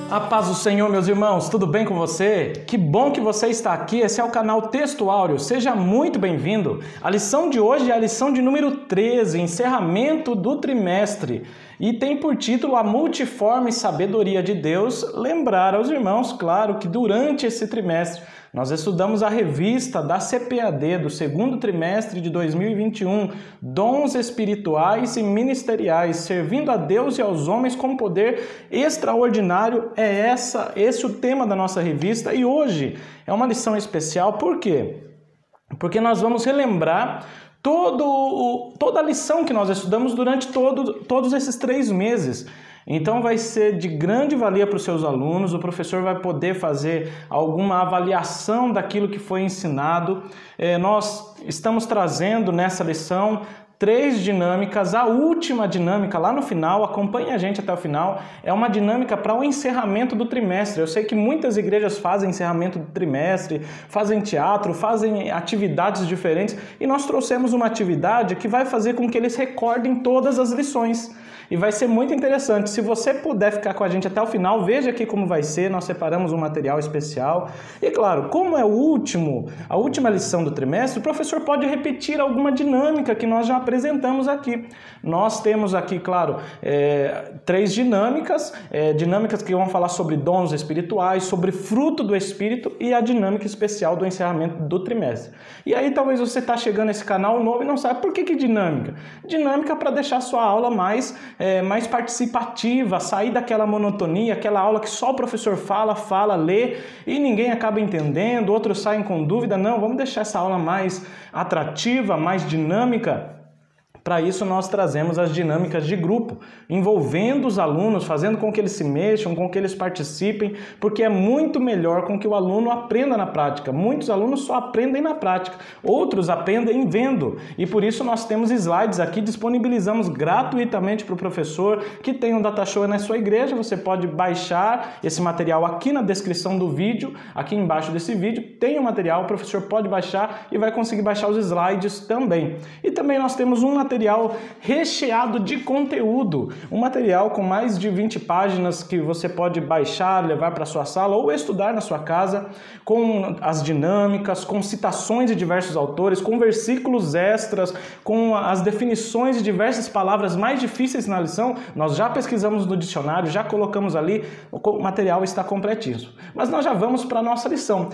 A paz do Senhor, meus irmãos, tudo bem com você? Que bom que você está aqui, esse é o canal Texto Áureo, seja muito bem-vindo. A lição de hoje é a lição de número 13, encerramento do trimestre, e tem por título A Multiforme Sabedoria de Deus. Lembrar aos irmãos, claro, que durante esse trimestre nós estudamos a revista da CPAD do segundo trimestre de 2021, Dons Espirituais e Ministeriais, servindo a Deus e aos homens com poder extraordinário. Esse o tema da nossa revista, e hoje é uma lição especial. Por quê? Porque nós vamos relembrar toda a lição que nós estudamos durante todos esses 3 meses. Então vai ser de grande valia para os seus alunos, o professor vai poder fazer alguma avaliação daquilo que foi ensinado. Nós estamos trazendo nessa lição 3 dinâmicas, a última dinâmica lá no final, acompanhe a gente até o final, é uma dinâmica para o encerramento do trimestre. Eu sei que muitas igrejas fazem encerramento do trimestre, fazem teatro, fazem atividades diferentes, e nós trouxemos uma atividade que vai fazer com que eles recordem todas as lições. E vai ser muito interessante. Se você puder ficar com a gente até o final, veja aqui como vai ser. Nós separamos um material especial. E claro, como é a última lição do trimestre, o professor pode repetir alguma dinâmica que nós já apresentamos aqui. Nós temos aqui, claro, 3 dinâmicas. Dinâmicas que vão falar sobre dons espirituais, sobre fruto do Espírito e a dinâmica especial do encerramento do trimestre. E aí talvez você está chegando nesse canal novo e não sabe por que dinâmica. Dinâmica para deixar a sua aula mais participativa, sair daquela monotonia, aquela aula que só o professor fala, lê e ninguém acaba entendendo, outros saem com dúvida. Não, vamos deixar essa aula mais atrativa, mais dinâmica. Para isso nós trazemos as dinâmicas de grupo, envolvendo os alunos, fazendo com que eles se mexam, com que eles participem, porque é muito melhor com que o aluno aprenda na prática. Muitos alunos só aprendem na prática, outros aprendem vendo. E por isso nós temos slides aqui, disponibilizamos gratuitamente para o professor que tem um DataShow na sua igreja. Você pode baixar esse material aqui na descrição do vídeo, aqui embaixo desse vídeo tem o material, o professor pode baixar e vai conseguir baixar os slides também. E também nós temos um material recheado de conteúdo, um material com mais de 20 páginas que você pode baixar, levar para sua sala ou estudar na sua casa, com as dinâmicas, com citações de diversos autores, com versículos extras, com as definições de diversas palavras mais difíceis na lição. Nós já pesquisamos no dicionário, já colocamos ali, o material está completíssimo. Mas nós já vamos para a nossa lição.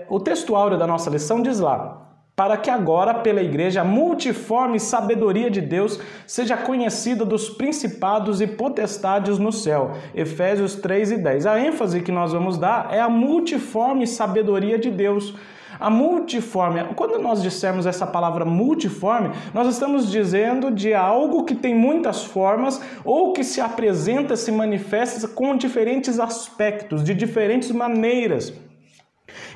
O texto áureo da nossa lição diz lá: para que agora, pela igreja, a multiforme sabedoria de Deus seja conhecida dos principados e potestades no céu. Efésios 3:10. A ênfase que nós vamos dar é a multiforme sabedoria de Deus. A multiforme, quando nós dissermos essa palavra multiforme, nós estamos dizendo de algo que tem muitas formas ou que se apresenta, se manifesta com diferentes aspectos, de diferentes maneiras.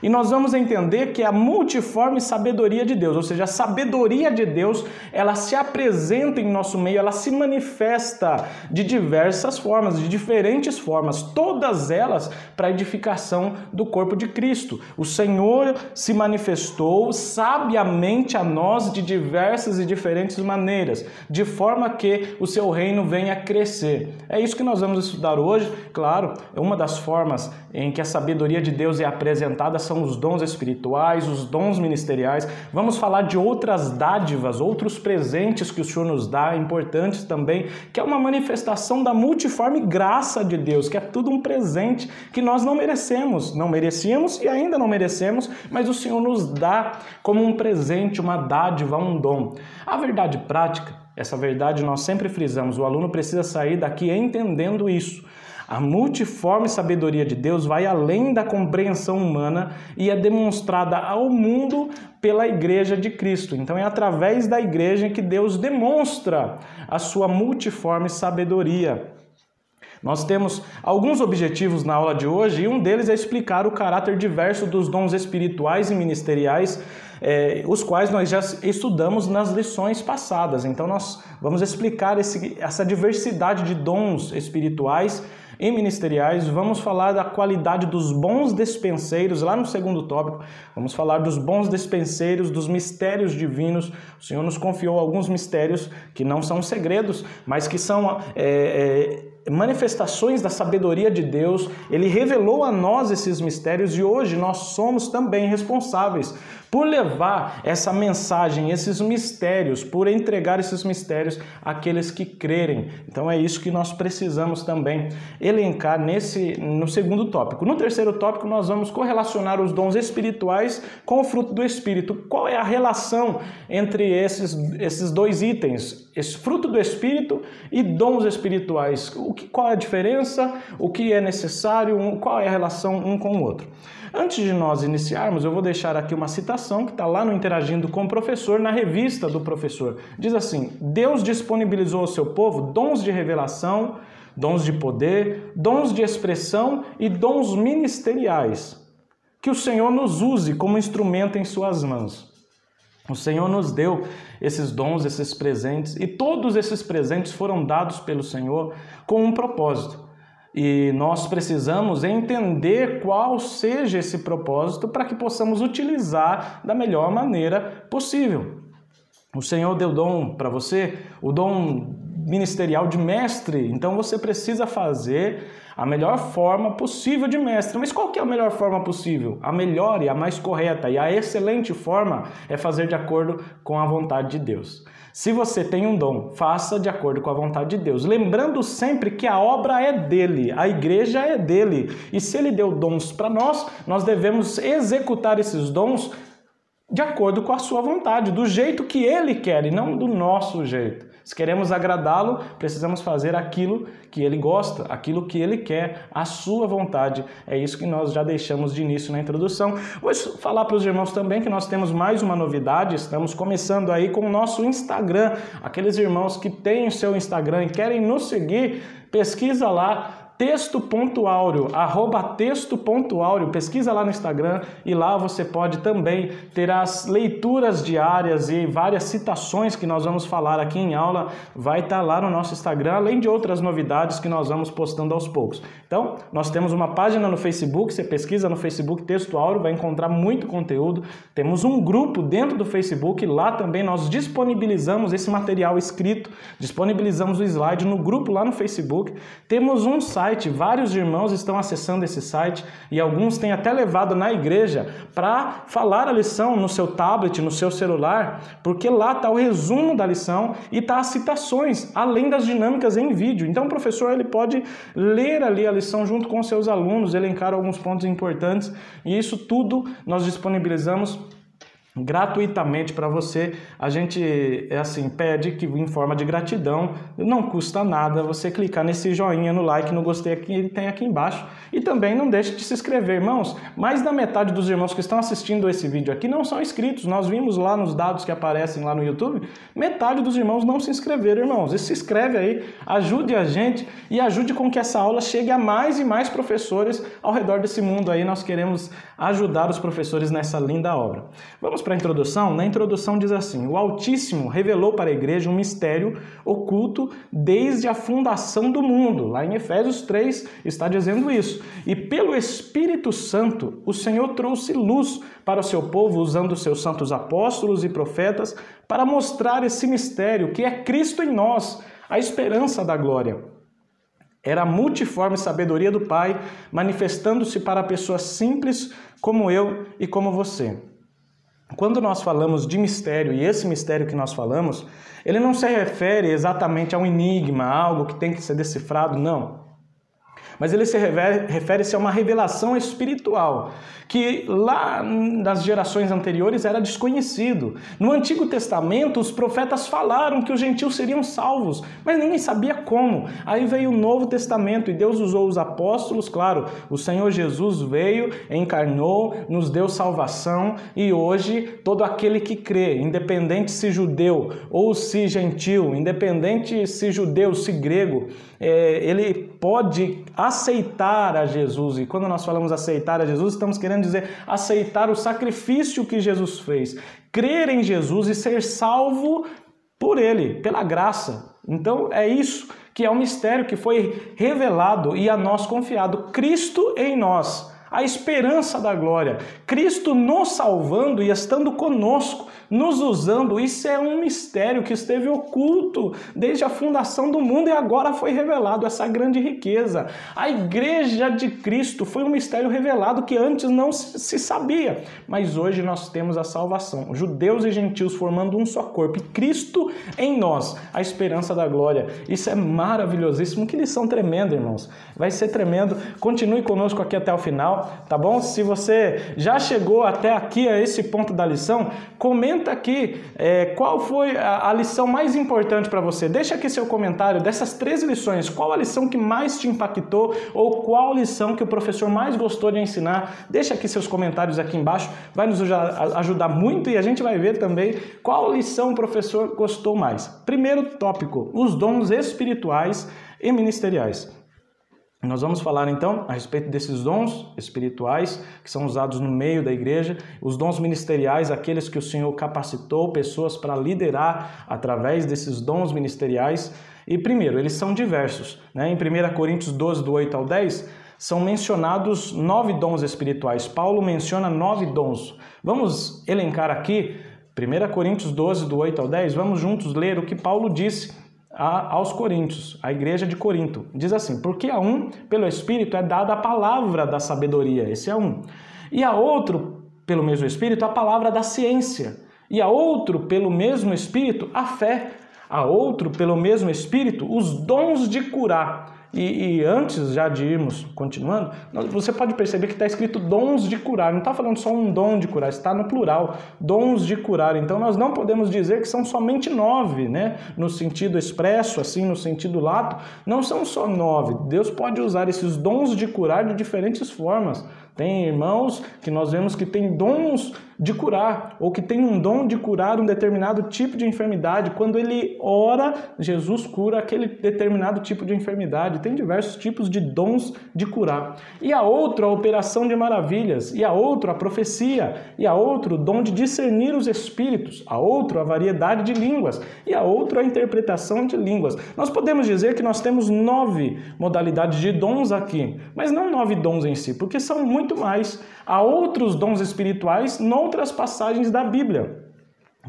E nós vamos entender que a multiforme sabedoria de Deus, ou seja, a sabedoria de Deus, ela se apresenta em nosso meio, ela se manifesta de diversas formas, de diferentes formas, todas elas para a edificação do corpo de Cristo. O Senhor se manifestou sabiamente a nós de diversas e diferentes maneiras, de forma que o seu reino venha a crescer. É isso que nós vamos estudar hoje. Claro, uma das formas em que a sabedoria de Deus é apresentada são os dons espirituais, os dons ministeriais. Vamos falar de outras dádivas, outros presentes que o Senhor nos dá, importantes também, que é uma manifestação da multiforme graça de Deus, que é tudo um presente que nós não merecemos, não merecíamos e ainda não merecemos, mas o Senhor nos dá como um presente, uma dádiva, um dom. A verdade prática, essa verdade nós sempre frisamos, o aluno precisa sair daqui entendendo isso. A multiforme sabedoria de Deus vai além da compreensão humana e é demonstrada ao mundo pela igreja de Cristo. Então é através da igreja que Deus demonstra a sua multiforme sabedoria. Nós temos alguns objetivos na aula de hoje e um deles é explicar o caráter diverso dos dons espirituais e ministeriais, os quais nós já estudamos nas lições passadas. Então nós vamos explicar essa diversidade de dons espirituais e ministeriais. Vamos falar da qualidade dos bons despenseiros, lá no segundo tópico. Vamos falar dos bons despenseiros, dos mistérios divinos. O Senhor nos confiou alguns mistérios que não são segredos, mas que são manifestações da sabedoria de Deus, Ele revelou a nós esses mistérios e hoje nós somos também responsáveis por levar essa mensagem, esses mistérios, por entregar esses mistérios àqueles que crerem. Então é isso que nós precisamos também elencar no segundo tópico. No terceiro tópico nós vamos correlacionar os dons espirituais com o fruto do Espírito. Qual é a relação entre esses dois itens? Esse fruto do Espírito e dons espirituais. Qual é a diferença? O que é necessário? Qual é a relação um com o outro? Antes de nós iniciarmos, eu vou deixar aqui uma citação que está lá no Interagindo com o Professor, na revista do professor. Diz assim: Deus disponibilizou ao seu povo dons de revelação, dons de poder, dons de expressão e dons ministeriais. Que o Senhor nos use como instrumento em suas mãos. O Senhor nos deu esses dons, esses presentes, e todos esses presentes foram dados pelo Senhor com um propósito. E nós precisamos entender qual seja esse propósito para que possamos utilizar da melhor maneira possível. O Senhor deu dom para você, o dom ministerial de mestre, então você precisa fazer a melhor forma possível de mestre. Mas qual que é a melhor forma possível? A melhor e a mais correta e a excelente forma é fazer de acordo com a vontade de Deus. Se você tem um dom, faça de acordo com a vontade de Deus. Lembrando sempre que a obra é dele, a igreja é dele. E se ele deu dons para nós, nós devemos executar esses dons de acordo com a sua vontade, do jeito que ele quer e não do nosso jeito. Se queremos agradá-lo, precisamos fazer aquilo que ele gosta, aquilo que ele quer, a sua vontade. É isso que nós já deixamos de início na introdução. Vou falar para os irmãos também que nós temos mais uma novidade. Estamos começando aí com o nosso Instagram. Aqueles irmãos que têm o seu Instagram e querem nos seguir, pesquisa lá. Texto.áureo, @texto.áureo, pesquisa lá no Instagram e lá você pode também ter as leituras diárias e várias citações que nós vamos falar aqui em aula, vai estar lá no nosso Instagram, além de outras novidades que nós vamos postando aos poucos. Então, nós temos uma página no Facebook, você pesquisa no Facebook Texto Áureo, vai encontrar muito conteúdo, temos um grupo dentro do Facebook, lá também nós disponibilizamos esse material escrito, disponibilizamos o slide no grupo lá no Facebook, temos um site, vários irmãos estão acessando esse site e alguns têm até levado na igreja para falar a lição no seu tablet, no seu celular, porque lá está o resumo da lição e está as citações, além das dinâmicas em vídeo. Então o professor ele pode ler ali a lição junto com seus alunos, elencar alguns pontos importantes e isso tudo nós disponibilizamos gratuitamente para você. A gente pede que em forma de gratidão, não custa nada você clicar nesse joinha, no like, no gostei que ele tem aqui embaixo e também não deixe de se inscrever, irmãos. Mais da metade dos irmãos que estão assistindo esse vídeo aqui não são inscritos. Nós vimos lá nos dados que aparecem lá no YouTube, metade dos irmãos não se inscreveram, irmãos. E se inscreve aí, ajude a gente e ajude com que essa aula chegue a mais e mais professores ao redor desse mundo aí. Nós queremos ajudar os professores nessa linda obra. Vamos para a introdução? Na introdução diz assim: o Altíssimo revelou para a igreja um mistério oculto desde a fundação do mundo. Lá em Efésios 3 está dizendo isso. E pelo Espírito Santo, o Senhor trouxe luz para o seu povo, usando os seus santos apóstolos e profetas, para mostrar esse mistério, que é Cristo em nós, a esperança da glória. Era a multiforme sabedoria do Pai, manifestando-se para pessoas simples como eu e como você. Quando nós falamos de mistério, e esse mistério que nós falamos, ele não se refere exatamente a um enigma, a algo que tem que ser decifrado, não. Mas ele refere-se a uma revelação espiritual, que lá nas gerações anteriores era desconhecido. No Antigo Testamento, os profetas falaram que os gentios seriam salvos, mas ninguém sabia como. Aí veio o Novo Testamento e Deus usou os apóstolos, claro, o Senhor Jesus veio, encarnou, nos deu salvação e hoje todo aquele que crê, independente se judeu ou se gentil, independente se judeu, se grego, ele pode aceitar a Jesus. E quando nós falamos aceitar a Jesus, estamos querendo dizer aceitar o sacrifício que Jesus fez, crer em Jesus e ser salvo por Ele, pela graça. Então é isso que é o mistério que foi revelado e a nós confiado, Cristo em nós, a esperança da glória. Cristo nos salvando e estando conosco, nos usando, isso é um mistério que esteve oculto desde a fundação do mundo e agora foi revelado, essa grande riqueza. A igreja de Cristo foi um mistério revelado que antes não se sabia, mas hoje nós temos a salvação, judeus e gentios formando um só corpo, e Cristo em nós, a esperança da glória. Isso é maravilhosíssimo, que lição tremenda, irmãos. Vai ser tremendo, continue conosco aqui até o final, tá bom? Se você já chegou até aqui, a esse ponto da lição, comenta aqui qual foi a lição mais importante para você. Deixa aqui seu comentário dessas 13 lições, qual a lição que mais te impactou ou qual lição que o professor mais gostou de ensinar. Deixa aqui seus comentários aqui embaixo, vai nos ajudar muito e a gente vai ver também qual lição o professor gostou mais. Primeiro tópico, os dons espirituais e ministeriais. Nós vamos falar então a respeito desses dons espirituais que são usados no meio da igreja, os dons ministeriais, aqueles que o Senhor capacitou pessoas para liderar através desses dons ministeriais. E primeiro, eles são diversos, né? Em 1 Coríntios 12, do 8 ao 10, são mencionados 9 dons espirituais. Paulo menciona 9 dons. Vamos elencar aqui 1 Coríntios 12, do 8 ao 10, vamos juntos ler o que Paulo disse aos Coríntios, à igreja de Corinto. Diz assim: porque a um, pelo Espírito, é dada a palavra da sabedoria, esse é um. E a outro, pelo mesmo Espírito, a palavra da ciência. E a outro, pelo mesmo Espírito, a fé. A outro, pelo mesmo Espírito, os dons de curar. E antes já de irmos continuando, você pode perceber que está escrito dons de curar. Não está falando só um dom de curar, está no plural, dons de curar. Então nós não podemos dizer que são somente 9, né? No sentido expresso, assim, no sentido lato, não são só 9. Deus pode usar esses dons de curar de diferentes formas. Tem irmãos que nós vemos que têm dons de curar, ou que tem um dom de curar um determinado tipo de enfermidade. Quando ele ora, Jesus cura aquele determinado tipo de enfermidade. Tem diversos tipos de dons de curar. E a outro, a operação de maravilhas. E a outro, a profecia. E a outro, o dom de discernir os espíritos. A outro, a variedade de línguas. E a outro, a interpretação de línguas. Nós podemos dizer que nós temos 9 modalidades de dons aqui, mas não 9 dons em si, porque são muito mais. Há outros dons espirituais noutras passagens da Bíblia.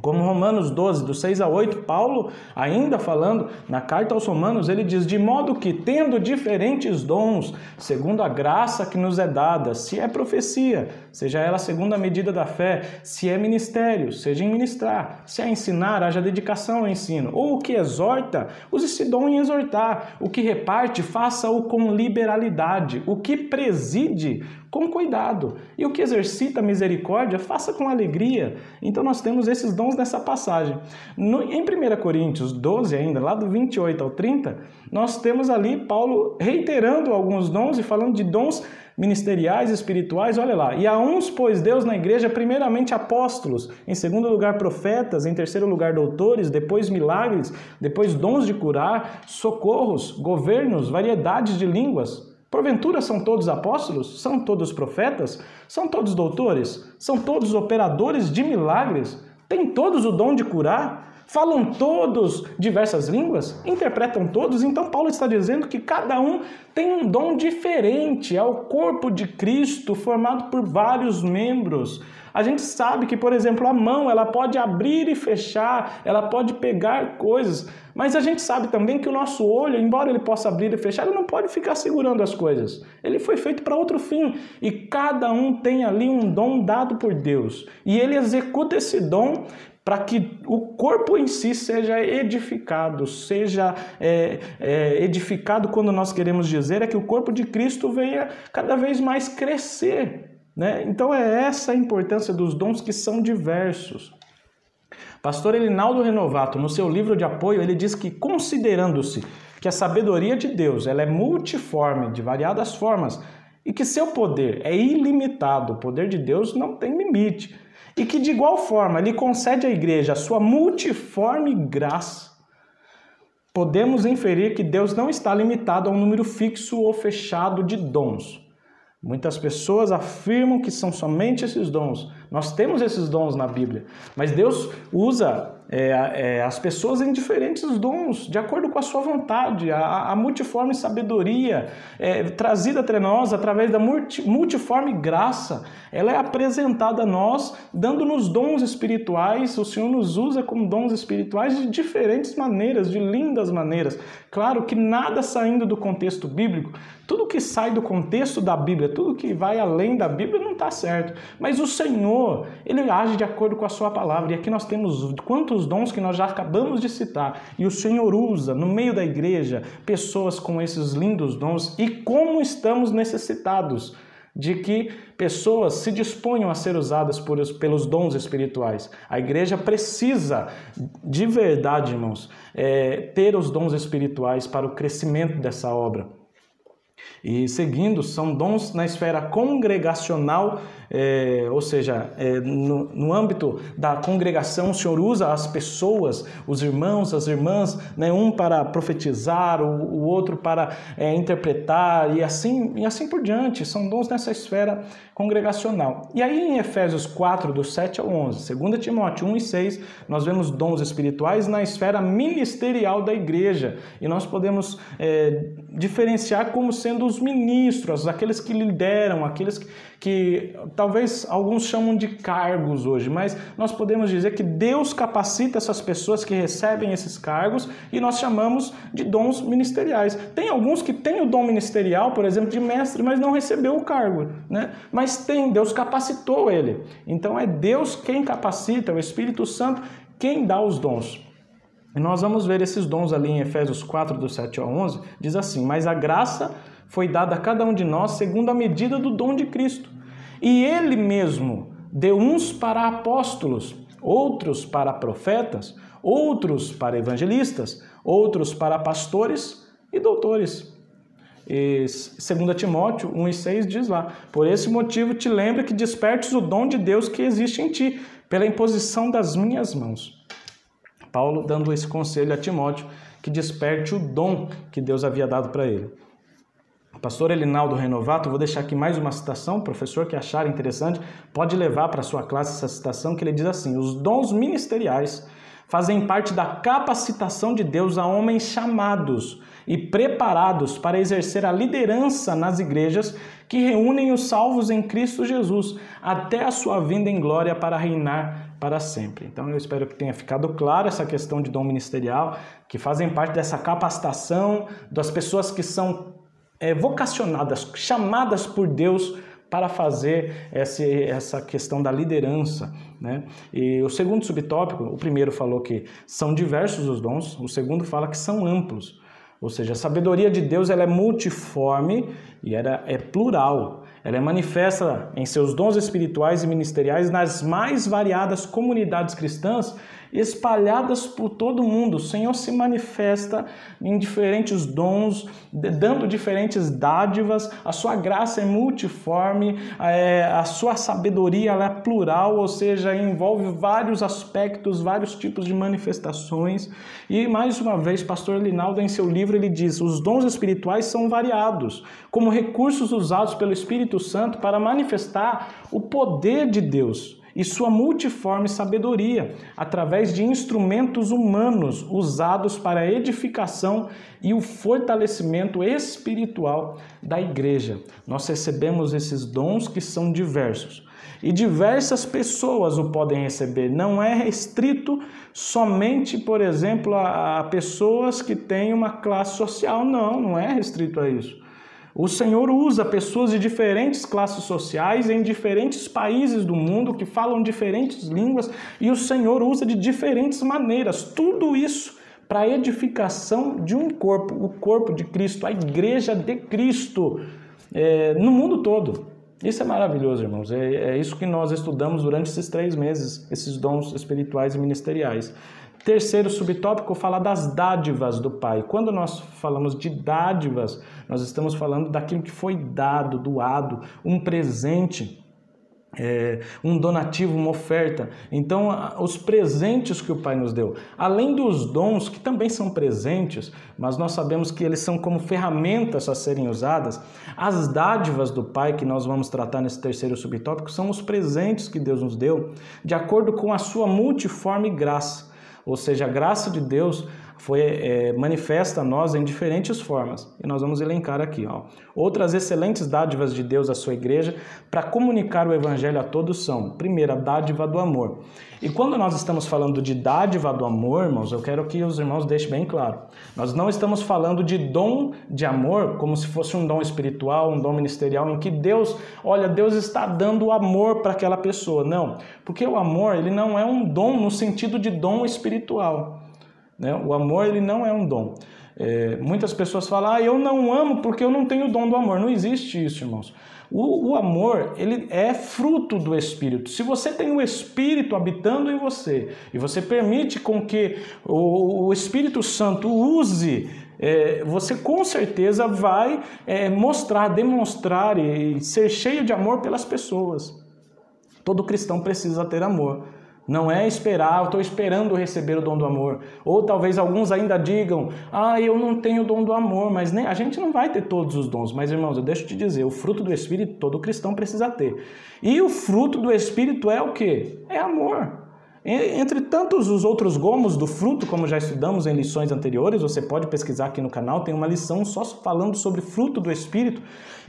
Como Romanos 12, do 6 a 8, Paulo, ainda falando na carta aos Romanos, ele diz: de modo que, tendo diferentes dons, segundo a graça que nos é dada, se é profecia, seja ela segundo a medida da fé, se é ministério, seja em ministrar, se é ensinar, haja dedicação ao ensino, ou o que exorta, use esse dom em exortar, o que reparte, faça-o com liberalidade, o que preside, com cuidado, e o que exercita a misericórdia, faça com alegria. Então nós temos esses dons nessa passagem. Em 1 Coríntios 12 ainda, lá do 28 ao 30, nós temos ali Paulo reiterando alguns dons e falando de dons ministeriais, espirituais. Olha lá: e a uns pôs Deus na igreja primeiramente apóstolos, em segundo lugar profetas, em terceiro lugar doutores, depois milagres, depois dons de curar, socorros, governos, variedades de línguas. Porventura são todos apóstolos? São todos profetas? São todos doutores? São todos operadores de milagres? Têm todos o dom de curar? Falam todos diversas línguas? Interpretam todos? Então Paulo está dizendo que cada um tem um dom diferente. É o corpo de Cristo formado por vários membros. A gente sabe que, por exemplo, a mão, ela pode abrir e fechar, ela pode pegar coisas, mas a gente sabe também que o nosso olho, embora ele possa abrir e fechar, ele não pode ficar segurando as coisas. Ele foi feito para outro fim, e cada um tem ali um dom dado por Deus, e ele executa esse dom para que o corpo em si seja edificado, edificado quando nós queremos dizer é que o corpo de Cristo venha cada vez mais crescer. Né? Então é essa a importância dos dons, que são diversos. Pastor Elinaldo Renovato, no seu livro de apoio, ele diz que, considerando-se que a sabedoria de Deus ela é multiforme, de variadas formas, e que seu poder é ilimitado, o poder de Deus não tem limite, e que de igual forma ele concede à igreja a sua multiforme graça, podemos inferir que Deus não está limitado a um número fixo ou fechado de dons. Muitas pessoas afirmam que são somente esses dons. Nós temos esses dons na Bíblia, mas Deus usa as pessoas em diferentes dons, de acordo com a sua vontade. A multiforme sabedoria trazida até nós através da multiforme graça, ela é apresentada a nós, dando-nos dons espirituais. O Senhor nos usa como dons espirituais de diferentes maneiras, de lindas maneiras. Claro que nada saindo do contexto bíblico, tudo que sai do contexto da Bíblia, tudo que vai além da Bíblia não está certo. Mas o Senhor, Ele age de acordo com a sua palavra. E aqui nós temos quantos dons que nós já acabamos de citar. E o Senhor usa, no meio da igreja, pessoas com esses lindos dons. E como estamos necessitados de que pessoas se disponham a ser usadas pelos dons espirituais. A igreja precisa, de verdade, irmãos, ter os dons espirituais para o crescimento dessa obra. E seguindo, são dons na esfera congregacional, ou seja, no âmbito da congregação, o Senhor usa as pessoas, os irmãos, as irmãs, né, um para profetizar, o outro para interpretar, e assim por diante. São dons nessa esfera congregacional. E aí em Efésios 4, do 7 ao 11, 2 Timóteo 1 e 6, nós vemos dons espirituais na esfera ministerial da igreja. E nós podemos diferenciar como sendo os ministros, aqueles que lideram, aqueles que talvez alguns chamam de cargos hoje, mas nós podemos dizer que Deus capacita essas pessoas que recebem esses cargos e nós chamamos de dons ministeriais. Tem alguns que têm o dom ministerial, por exemplo, de mestre, mas não recebeu o cargo, né? Mas Deus capacitou ele. Então é Deus quem capacita, é o Espírito Santo quem dá os dons. E nós vamos ver esses dons ali em Efésios 4, do 7 ao 11, diz assim: mas a graça foi dada a cada um de nós segundo a medida do dom de Cristo. E Ele mesmo deu uns para apóstolos, outros para profetas, outros para evangelistas, outros para pastores e doutores. E 2 Timóteo 1 e 6 diz lá: por esse motivo te lembra que despertes o dom de Deus que existe em ti, pela imposição das minhas mãos. Paulo dando esse conselho a Timóteo, que desperte o dom que Deus havia dado para ele. O pastor Elinaldo Renovato, vou deixar aqui mais uma citação, o professor que achar interessante pode levar para a sua classe essa citação, que ele diz assim: os dons ministeriais fazem parte da capacitação de Deus a homens chamados e preparados para exercer a liderança nas igrejas que reúnem os salvos em Cristo Jesus, até a sua vinda em glória para reinar para sempre. Então eu espero que tenha ficado claro essa questão de dom ministerial, que fazem parte dessa capacitação das pessoas que são vocacionadas, chamadas por Deus para fazer essa questão da liderança, né? E o segundo subtópico, o primeiro falou que são diversos os dons, o segundo fala que são amplos. Ou seja, a sabedoria de Deus ela é multiforme e ela é plural. Ela é manifesta em seus dons espirituais e ministeriais nas mais variadas comunidades cristãs espalhadas por todo o mundo. O Senhor se manifesta em diferentes dons, dando diferentes dádivas. A sua graça é multiforme, a sua sabedoria ela é plural, ou seja, envolve vários aspectos, vários tipos de manifestações. E mais uma vez, pastor Elinaldo, em seu livro, ele diz: os dons espirituais são variados, como recursos usados pelo Espírito Santo para manifestar o poder de Deus e sua multiforme sabedoria, através de instrumentos humanos usados para a edificação e o fortalecimento espiritual da igreja. Nós recebemos esses dons que são diversos. E diversas pessoas o podem receber. Não é restrito somente, por exemplo, a pessoas que têm uma classe social. Não é restrito a isso. O Senhor usa pessoas de diferentes classes sociais em diferentes países do mundo que falam diferentes línguas e o Senhor usa de diferentes maneiras. Tudo isso para a edificação de um corpo, o corpo de Cristo, a igreja de Cristo, no mundo todo. Isso é maravilhoso, irmãos. É isso que nós estudamos durante esses 3 meses, esses dons espirituais e ministeriais. Terceiro subtópico fala das dádivas do Pai. Quando nós falamos de dádivas, nós estamos falando daquilo que foi dado, doado, um presente, um donativo, uma oferta. Então, os presentes que o Pai nos deu, além dos dons, que também são presentes, mas nós sabemos que eles são como ferramentas a serem usadas, as dádivas do Pai, que nós vamos tratar nesse terceiro subtópico, são os presentes que Deus nos deu, de acordo com a sua multiforme graça. Ou seja, a graça de Deus foi manifesta a nós em diferentes formas. E nós vamos elencar aqui. Outras excelentes dádivas de Deus à sua igreja para comunicar o evangelho a todos são, primeiro, a dádiva do amor. E quando nós estamos falando de dádiva do amor, irmãos, eu quero que os irmãos deixem bem claro. Nós não estamos falando de dom de amor como se fosse um dom espiritual, um dom ministerial, em que Deus está dando amor para aquela pessoa. Não, porque o amor ele não é um dom no sentido de dom espiritual. O amor ele não é um dom. Muitas pessoas falam, eu não amo porque eu não tenho o dom do amor. Não existe isso, irmãos. O amor ele é fruto do Espírito. Se você tem o Espírito habitando em você e você permite com que o Espírito Santo use, você com certeza vai demonstrar e ser cheio de amor pelas pessoas. Todo cristão precisa ter amor. Não é esperar, eu estou esperando receber o dom do amor. Ou talvez alguns ainda digam, eu não tenho o dom do amor, mas a gente não vai ter todos os dons. Mas, irmãos, eu deixo te dizer, o fruto do Espírito todo cristão precisa ter. E o fruto do Espírito é o quê? É amor. Entre tantos os outros gomos do fruto, como já estudamos em lições anteriores, você pode pesquisar aqui no canal, tem uma lição só falando sobre fruto do Espírito,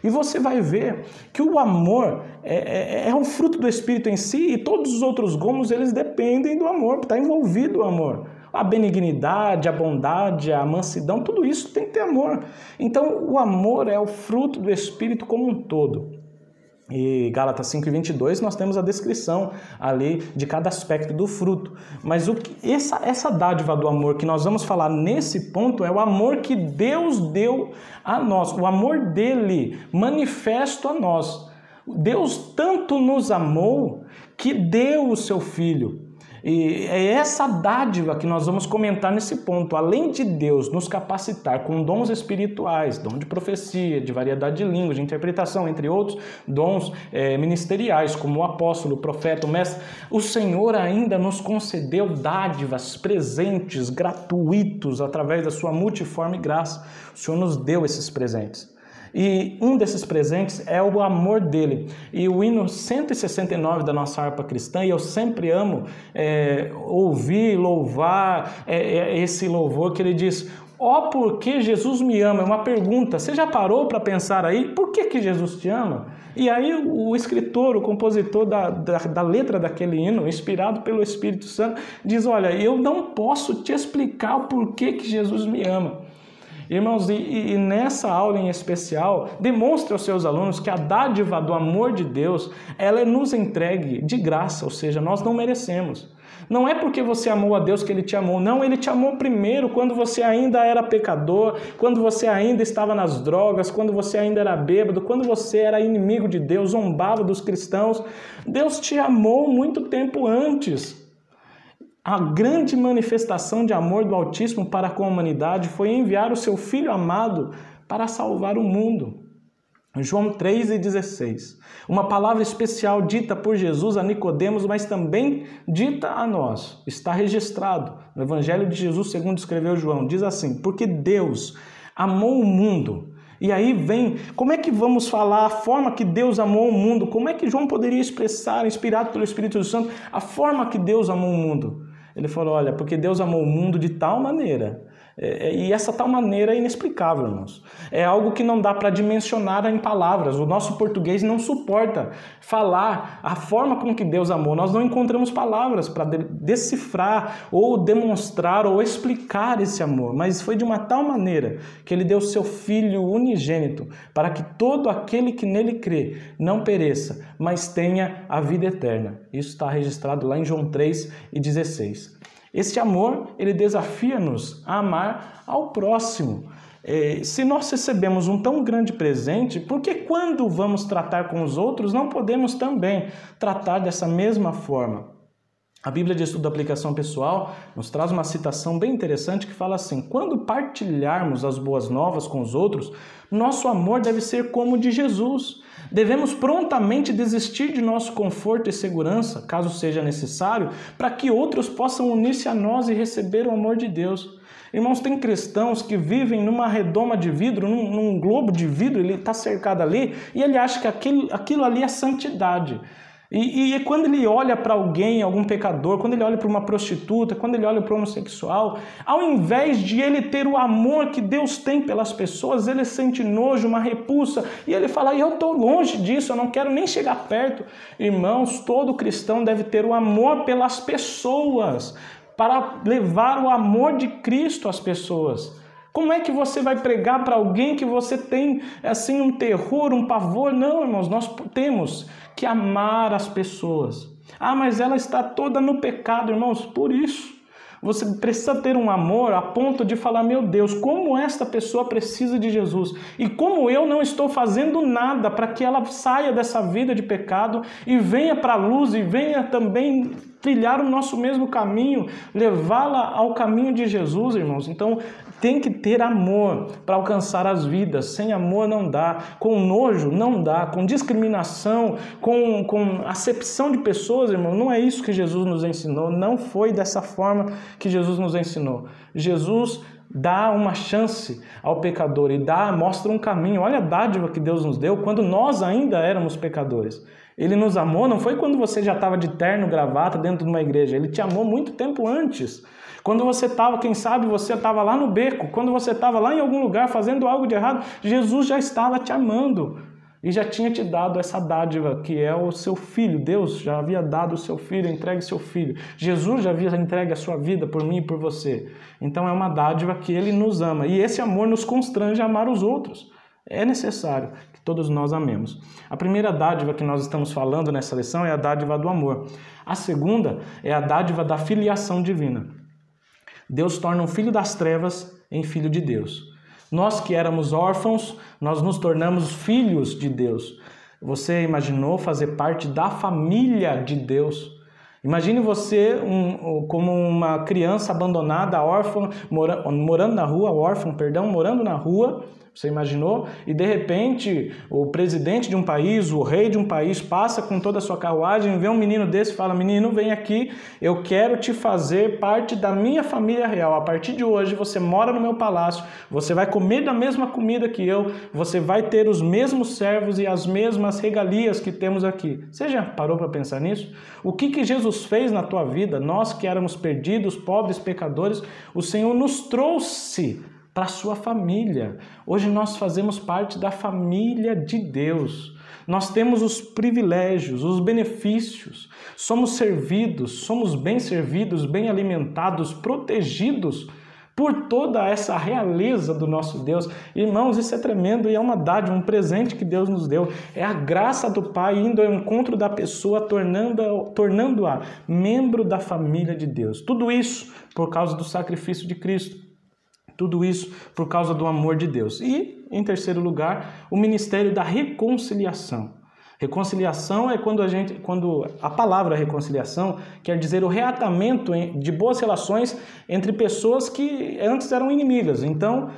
e você vai ver que o amor é um fruto do Espírito em si, e todos os outros gomos, eles dependem do amor, está envolvido o amor. A benignidade, a bondade, a mansidão, tudo isso tem que ter amor. Então, o amor é o fruto do Espírito como um todo. E Gálatas 5:22 nós temos a descrição ali de cada aspecto do fruto. Mas essa dádiva do amor que nós vamos falar nesse ponto é o amor que Deus deu a nós, o amor dele manifesto a nós. Deus tanto nos amou que deu o seu Filho. E é essa dádiva que nós vamos comentar nesse ponto. Além de Deus nos capacitar com dons espirituais, dom de profecia, de variedade de línguas, de interpretação, entre outros dons ministeriais, como o apóstolo, o profeta, o mestre, o Senhor ainda nos concedeu dádivas, presentes, gratuitos, através da sua multiforme graça. O Senhor nos deu esses presentes. E um desses presentes é o amor dele. E o hino 169 da nossa harpa cristã, e eu sempre amo ouvir, louvar esse louvor que ele diz, porque Jesus me ama. É uma pergunta, você já parou para pensar aí, por que Jesus te ama? E aí o escritor, o compositor da letra daquele hino, inspirado pelo Espírito Santo, diz, eu não posso te explicar o porquê que Jesus me ama. Irmãos, e nessa aula em especial, demonstre aos seus alunos que a dádiva do amor de Deus, ela é nos entregue de graça, ou seja, nós não merecemos. Não é porque você amou a Deus que Ele te amou, não, Ele te amou primeiro quando você ainda era pecador, quando você ainda estava nas drogas, quando você ainda era bêbado, quando você era inimigo de Deus, zombava dos cristãos. Deus te amou muito tempo antes. A grande manifestação de amor do Altíssimo para com a humanidade foi enviar o seu Filho amado para salvar o mundo. João 3,16. Uma palavra especial dita por Jesus a Nicodemos, mas também dita a nós. Está registrado no Evangelho de Jesus, segundo escreveu João. Diz assim, porque Deus amou o mundo. E aí vem, como é que vamos falar a forma que Deus amou o mundo? Como é que João poderia expressar, inspirado pelo Espírito Santo, a forma que Deus amou o mundo? Ele falou, porque Deus amou o mundo de tal maneira, e essa tal maneira é inexplicável, irmãos. É algo que não dá para dimensionar em palavras. O nosso português não suporta falar a forma com que Deus amou. Nós não encontramos palavras para decifrar ou demonstrar ou explicar esse amor. Mas foi de uma tal maneira que Ele deu seu Filho unigênito para que todo aquele que nele crê não pereça, mas tenha a vida eterna. Isso está registrado lá em João 3,16. Esse amor, ele desafia-nos a amar ao próximo. Se nós recebemos um tão grande presente, por que quando vamos tratar com os outros, não podemos também tratar dessa mesma forma? A Bíblia de Estudo da Aplicação Pessoal nos traz uma citação bem interessante que fala assim, quando partilharmos as boas novas com os outros, nosso amor deve ser como o de Jesus. Devemos prontamente desistir de nosso conforto e segurança, caso seja necessário, para que outros possam unir-se a nós e receber o amor de Deus. Irmãos, tem cristãos que vivem numa redoma de vidro, num globo de vidro, ele está cercado ali, e ele acha que aquilo ali é santidade. E quando ele olha para alguém, algum pecador, quando ele olha para uma prostituta, quando ele olha para um homossexual, ao invés de ele ter o amor que Deus tem pelas pessoas, ele sente nojo, uma repulsa, e ele fala, eu estou longe disso, eu não quero nem chegar perto. Irmãos, todo cristão deve ter o amor pelas pessoas, para levar o amor de Cristo às pessoas. Como é que você vai pregar para alguém que você tem assim um terror, um pavor? Não, irmãos, nós temos que amar as pessoas. Ah, mas ela está toda no pecado, irmãos, por isso. Você precisa ter um amor a ponto de falar, meu Deus, como esta pessoa precisa de Jesus. E como eu não estou fazendo nada para que ela saia dessa vida de pecado e venha para a luz e venha também trilhar o nosso mesmo caminho, levá-la ao caminho de Jesus, irmãos. Então, tem que ter amor para alcançar as vidas. Sem amor não dá. Com nojo não dá. Com discriminação, com acepção de pessoas, irmão, não é isso que Jesus nos ensinou. Não foi dessa forma que Jesus nos ensinou. Jesus dá uma chance ao pecador e mostra um caminho. Olha a dádiva que Deus nos deu quando nós ainda éramos pecadores. Ele nos amou, não foi quando você já estava de terno, gravata dentro de uma igreja. Ele te amou muito tempo antes. Quando você estava, quem sabe, você estava lá no beco. Quando você estava lá em algum lugar fazendo algo de errado, Jesus já estava te amando. E já tinha te dado essa dádiva, que é o seu filho. Deus já havia dado o seu filho, entregue seu filho. Jesus já havia entregue a sua vida por mim e por você. Então é uma dádiva que ele nos ama. E esse amor nos constrange a amar os outros. É necessário que todos nós amemos. A primeira dádiva que nós estamos falando nessa lição é a dádiva do amor. A segunda é a dádiva da filiação divina. Deus torna um filho das trevas em filho de Deus. Nós que éramos órfãos, nós nos tornamos filhos de Deus. Você imaginou fazer parte da família de Deus? Imagine você como uma criança abandonada, órfã, morando na rua, morando na rua. Você imaginou? E de repente o presidente de um país, o rei de um país passa com toda a sua carruagem, vê um menino desse e fala, menino, vem aqui, eu quero te fazer parte da minha família real. A partir de hoje você mora no meu palácio, você vai comer da mesma comida que eu, você vai ter os mesmos servos e as mesmas regalias que temos aqui. Você já parou para pensar nisso? O que Jesus fez na tua vida? Nós que éramos perdidos, pobres, pecadores, o Senhor nos trouxe para a sua família. Hoje nós fazemos parte da família de Deus. Nós temos os privilégios, os benefícios. Somos servidos, somos bem servidos, bem alimentados, protegidos por toda essa realeza do nosso Deus. Irmãos, isso é tremendo e é uma dádiva, um presente que Deus nos deu. É a graça do Pai indo ao encontro da pessoa, tornando-a membro da família de Deus. Tudo isso por causa do sacrifício de Cristo. Tudo isso por causa do amor de Deus. E, em terceiro lugar, o ministério da reconciliação. Reconciliação é quando a palavra reconciliação quer dizer o reatamento de boas relações entre pessoas que antes eram inimigas. Então,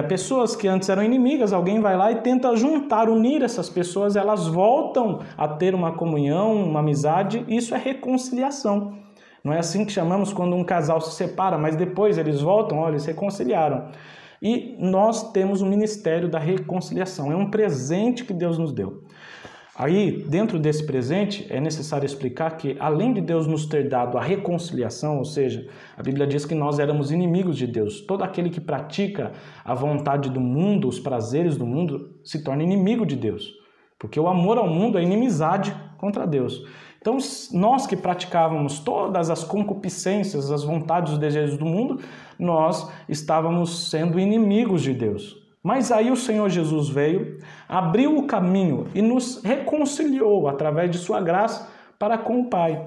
pessoas que antes eram inimigas, alguém vai lá e tenta juntar, unir essas pessoas, elas voltam a ter uma comunhão, uma amizade, isso é reconciliação. Não é assim que chamamos quando um casal se separa, mas depois eles voltam, olha, eles se reconciliaram. E nós temos o ministério da reconciliação, é um presente que Deus nos deu. Aí, dentro desse presente, é necessário explicar que, além de Deus nos ter dado a reconciliação, ou seja, a Bíblia diz que nós éramos inimigos de Deus. Todo aquele que pratica a vontade do mundo, os prazeres do mundo, se torna inimigo de Deus. Porque o amor ao mundo é inimizade contra Deus. Então, nós que praticávamos todas as concupiscências, as vontades, os desejos do mundo, nós estávamos sendo inimigos de Deus. Mas aí o Senhor Jesus veio, abriu o caminho e nos reconciliou através de sua graça para com o Pai.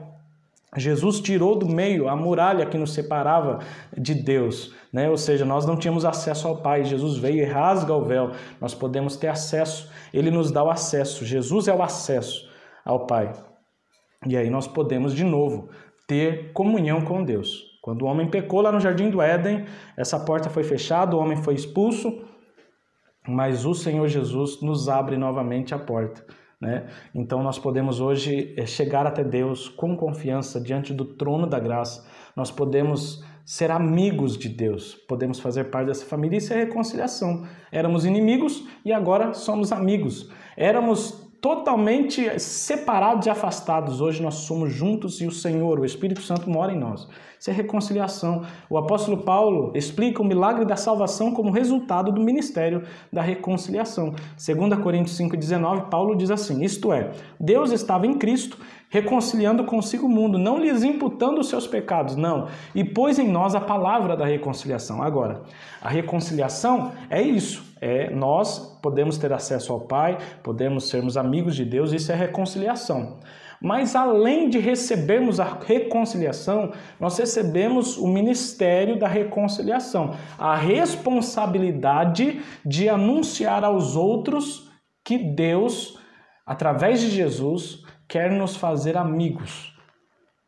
Jesus tirou do meio a muralha que nos separava de Deus, né? Ou seja, nós não tínhamos acesso ao Pai. Jesus veio e rasga o véu. Nós podemos ter acesso, Ele nos dá o acesso. Jesus é o acesso ao Pai. E aí nós podemos, de novo, ter comunhão com Deus. Quando o homem pecou lá no Jardim do Éden, essa porta foi fechada, o homem foi expulso, mas o Senhor Jesus nos abre novamente a porta, né? Então nós podemos hoje chegar até Deus com confiança diante do trono da graça. Nós podemos ser amigos de Deus, podemos fazer parte dessa família. Isso é reconciliação. Éramos inimigos e agora somos amigos. Éramos totalmente separados e afastados. Hoje nós somos juntos e o Senhor, o Espírito Santo, mora em nós. Isso é reconciliação. O apóstolo Paulo explica o milagre da salvação como resultado do ministério da reconciliação. 2 Coríntios 5,19, Paulo diz assim, isto é, Deus estava em Cristo, reconciliando consigo o mundo, não lhes imputando os seus pecados, não, e pôs em nós a palavra da reconciliação. Agora, a reconciliação é isso, nós podemos ter acesso ao Pai, podemos sermos amigos de Deus, isso é reconciliação. Mas além de recebermos a reconciliação, nós recebemos o ministério da reconciliação, a responsabilidade de anunciar aos outros que Deus, através de Jesus, quer nos fazer amigos.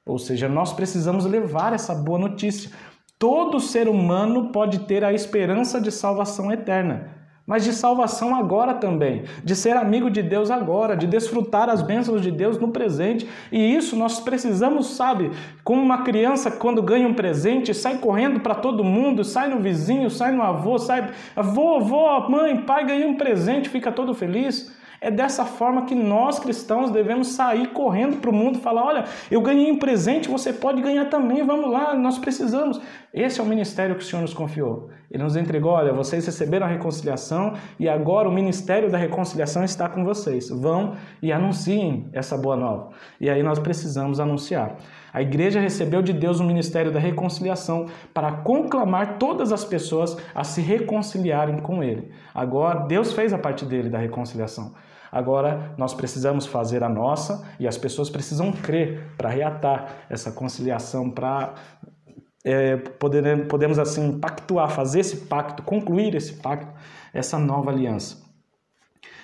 Ou seja, nós precisamos levar essa boa notícia. Todo ser humano pode ter a esperança de salvação eterna, mas de salvação agora também, de ser amigo de Deus agora, de desfrutar as bênçãos de Deus no presente. E isso nós precisamos, sabe, como uma criança quando ganha um presente, sai correndo para todo mundo, sai no vizinho, sai no avô, sai avô, mãe, pai, ganhei um presente, fica todo feliz. É dessa forma que nós cristãos devemos sair correndo para o mundo e falar, olha, eu ganhei um presente, você pode ganhar também, vamos lá, nós precisamos. Esse é o ministério que o Senhor nos confiou. Ele nos entregou, olha, vocês receberam a reconciliação e agora o ministério da reconciliação está com vocês. Vão e anunciem essa boa nova. E aí nós precisamos anunciar. A igreja recebeu de Deus o ministério da reconciliação para conclamar todas as pessoas a se reconciliarem com Ele. Agora, Deus fez a parte dele da reconciliação. Agora, nós precisamos fazer a nossa e as pessoas precisam crer para reatar essa conciliação, para podemos assim pactuar, fazer esse pacto, concluir esse pacto, essa nova aliança.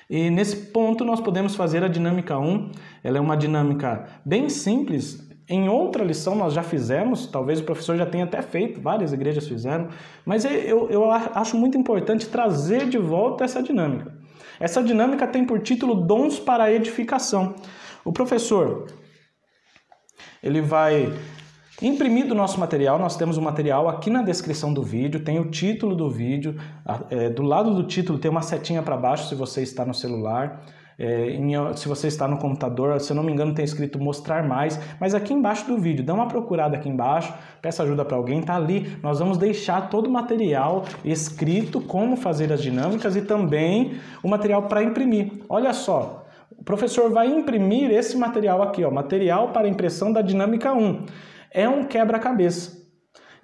E nesse ponto nós podemos fazer a dinâmica 1, ela é uma dinâmica bem simples. Em outra lição nós já fizemos, talvez o professor já tenha até feito, várias igrejas fizeram, mas eu acho muito importante trazer de volta essa dinâmica. Essa dinâmica tem por título Dons para a Edificação. O professor, ele vai imprimir do nosso material, nós temos um material aqui na descrição do vídeo, tem o título do vídeo, do lado do título tem uma setinha para baixo se você está no celular. Se você está no computador, se eu não me engano tem escrito mostrar mais, mas aqui embaixo do vídeo, dá uma procurada aqui embaixo, peça ajuda para alguém, tá ali, nós vamos deixar todo o material escrito, como fazer as dinâmicas e também o material para imprimir. Olha só, o professor vai imprimir esse material aqui, ó, material para impressão da dinâmica 1, é um quebra-cabeça.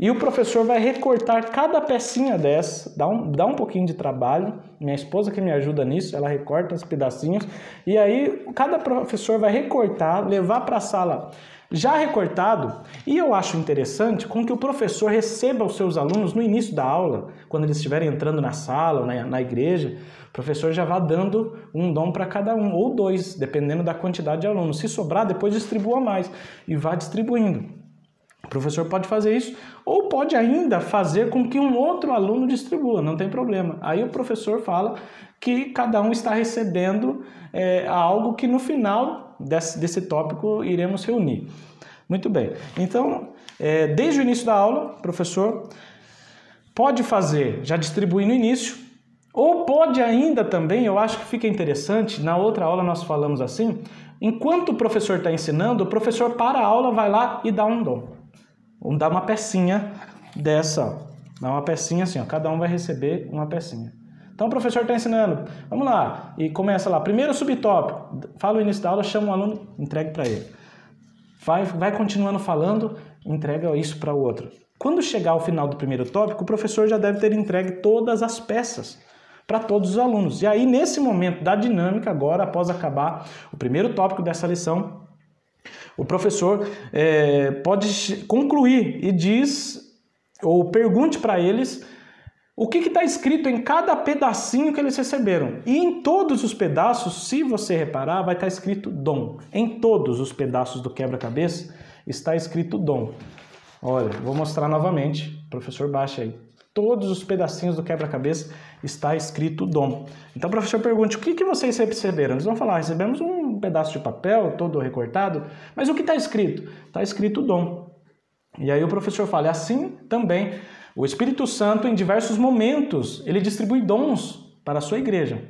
E o professor vai recortar cada pecinha dessa, dá um pouquinho de trabalho, minha esposa que me ajuda nisso, ela recorta os pedacinhos, e aí cada professor vai recortar, levar para a sala já recortado, e eu acho interessante com que o professor receba os seus alunos no início da aula, quando eles estiverem entrando na sala, na igreja, o professor já vai dando um dom para cada um, ou 2, dependendo da quantidade de alunos. Se sobrar, depois distribua mais, e vá distribuindo. O professor pode fazer isso, ou pode ainda fazer com que um outro aluno distribua, não tem problema. Aí o professor fala que cada um está recebendo algo que no final desse tópico iremos reunir. Muito bem, então, desde o início da aula, o professor pode fazer, já distribuir no início, ou pode ainda também, eu acho que fica interessante, na outra aula nós falamos assim, enquanto o professor está ensinando, o professor para a aula, vai lá e dá um dom. Vamos dar uma pecinha dessa, dá uma pecinha assim, ó, cada um vai receber uma pecinha. Então o professor está ensinando, vamos lá, e começa lá, primeiro subtópico, fala o início da aula, chama o aluno, entregue para ele. Vai continuando falando, entrega isso para o outro. Quando chegar ao final do primeiro tópico, o professor já deve ter entregue todas as peças para todos os alunos. E aí, nesse momento da dinâmica, agora, após acabar o primeiro tópico dessa lição, o professor pode concluir e diz, ou pergunte para eles, o que está escrito em cada pedacinho que eles receberam. E em todos os pedaços, se você reparar, vai estar escrito dom. Em todos os pedaços do quebra-cabeça está escrito dom. Olha, vou mostrar novamente, professor, baixa aí. Todos os pedacinhos do quebra-cabeça está escrito dom. Então o professor pergunta, o que vocês receberam? Eles vão falar, recebemos um pedaço de papel todo recortado, mas o que está escrito? Está escrito dom. E aí o professor fala, assim também, o Espírito Santo em diversos momentos, ele distribui dons para a sua igreja.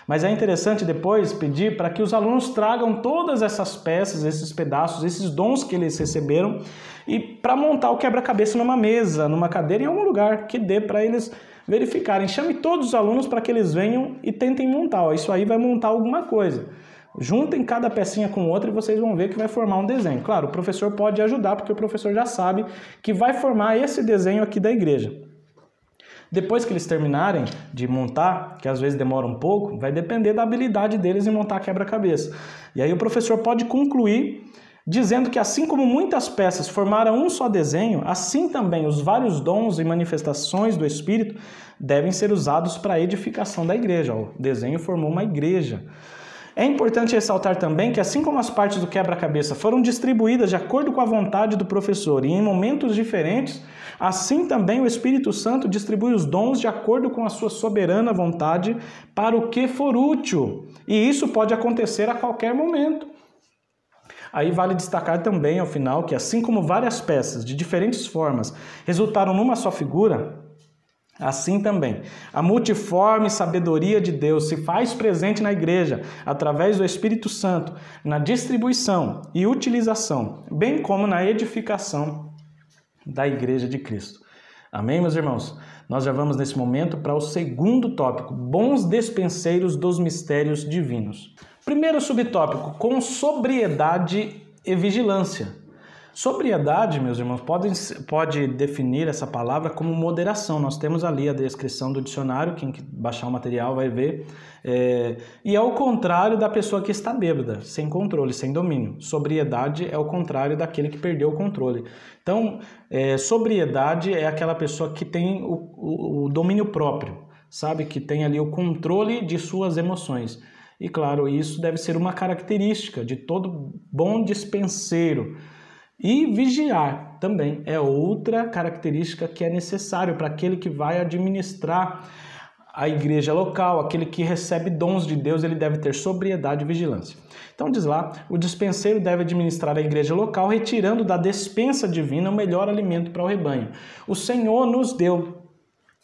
Mas é interessante depois pedir para que os alunos tragam todas essas peças, esses pedaços, esses dons que eles receberam e para montar o quebra-cabeça numa mesa, numa cadeira, em algum lugar que dê para eles verificarem. Chame todos os alunos para que eles venham e tentem montar. Isso aí vai montar alguma coisa. Juntem cada pecinha com outra e vocês vão ver que vai formar um desenho. Claro, o professor pode ajudar, porque o professor já sabe que vai formar esse desenho aqui da igreja. Depois que eles terminarem de montar, que às vezes demora um pouco, vai depender da habilidade deles em montar quebra-cabeça. E aí o professor pode concluir dizendo que assim como muitas peças formaram um só desenho, assim também os vários dons e manifestações do Espírito devem ser usados para a edificação da igreja. O desenho formou uma igreja. É importante ressaltar também que assim como as partes do quebra-cabeça foram distribuídas de acordo com a vontade do professor e em momentos diferentes, assim também o Espírito Santo distribui os dons de acordo com a sua soberana vontade para o que for útil. E isso pode acontecer a qualquer momento. Aí vale destacar também, ao final, que assim como várias peças de diferentes formas resultaram numa só figura, assim também, a multiforme sabedoria de Deus se faz presente na igreja através do Espírito Santo, na distribuição e utilização, bem como na edificação da igreja de Cristo. Amém, meus irmãos? Nós já vamos nesse momento para o segundo tópico, bons despenseiros dos mistérios divinos. Primeiro subtópico, com sobriedade e vigilância. Sobriedade, meus irmãos, pode definir essa palavra como moderação. Nós temos ali a descrição do dicionário, quem baixar o material vai ver. E é o contrário da pessoa que está bêbada, sem controle, sem domínio. Sobriedade é o contrário daquele que perdeu o controle. Então, sobriedade é aquela pessoa que tem o domínio próprio, sabe? Que tem ali o controle de suas emoções. E claro, isso deve ser uma característica de todo bom dispenseiro. E vigiar também é outra característica que é necessário para aquele que vai administrar a igreja local, aquele que recebe dons de Deus, ele deve ter sobriedade e vigilância. Então diz lá, o dispenseiro deve administrar a igreja local, retirando da despensa divina o melhor alimento para o rebanho. O Senhor nos deu,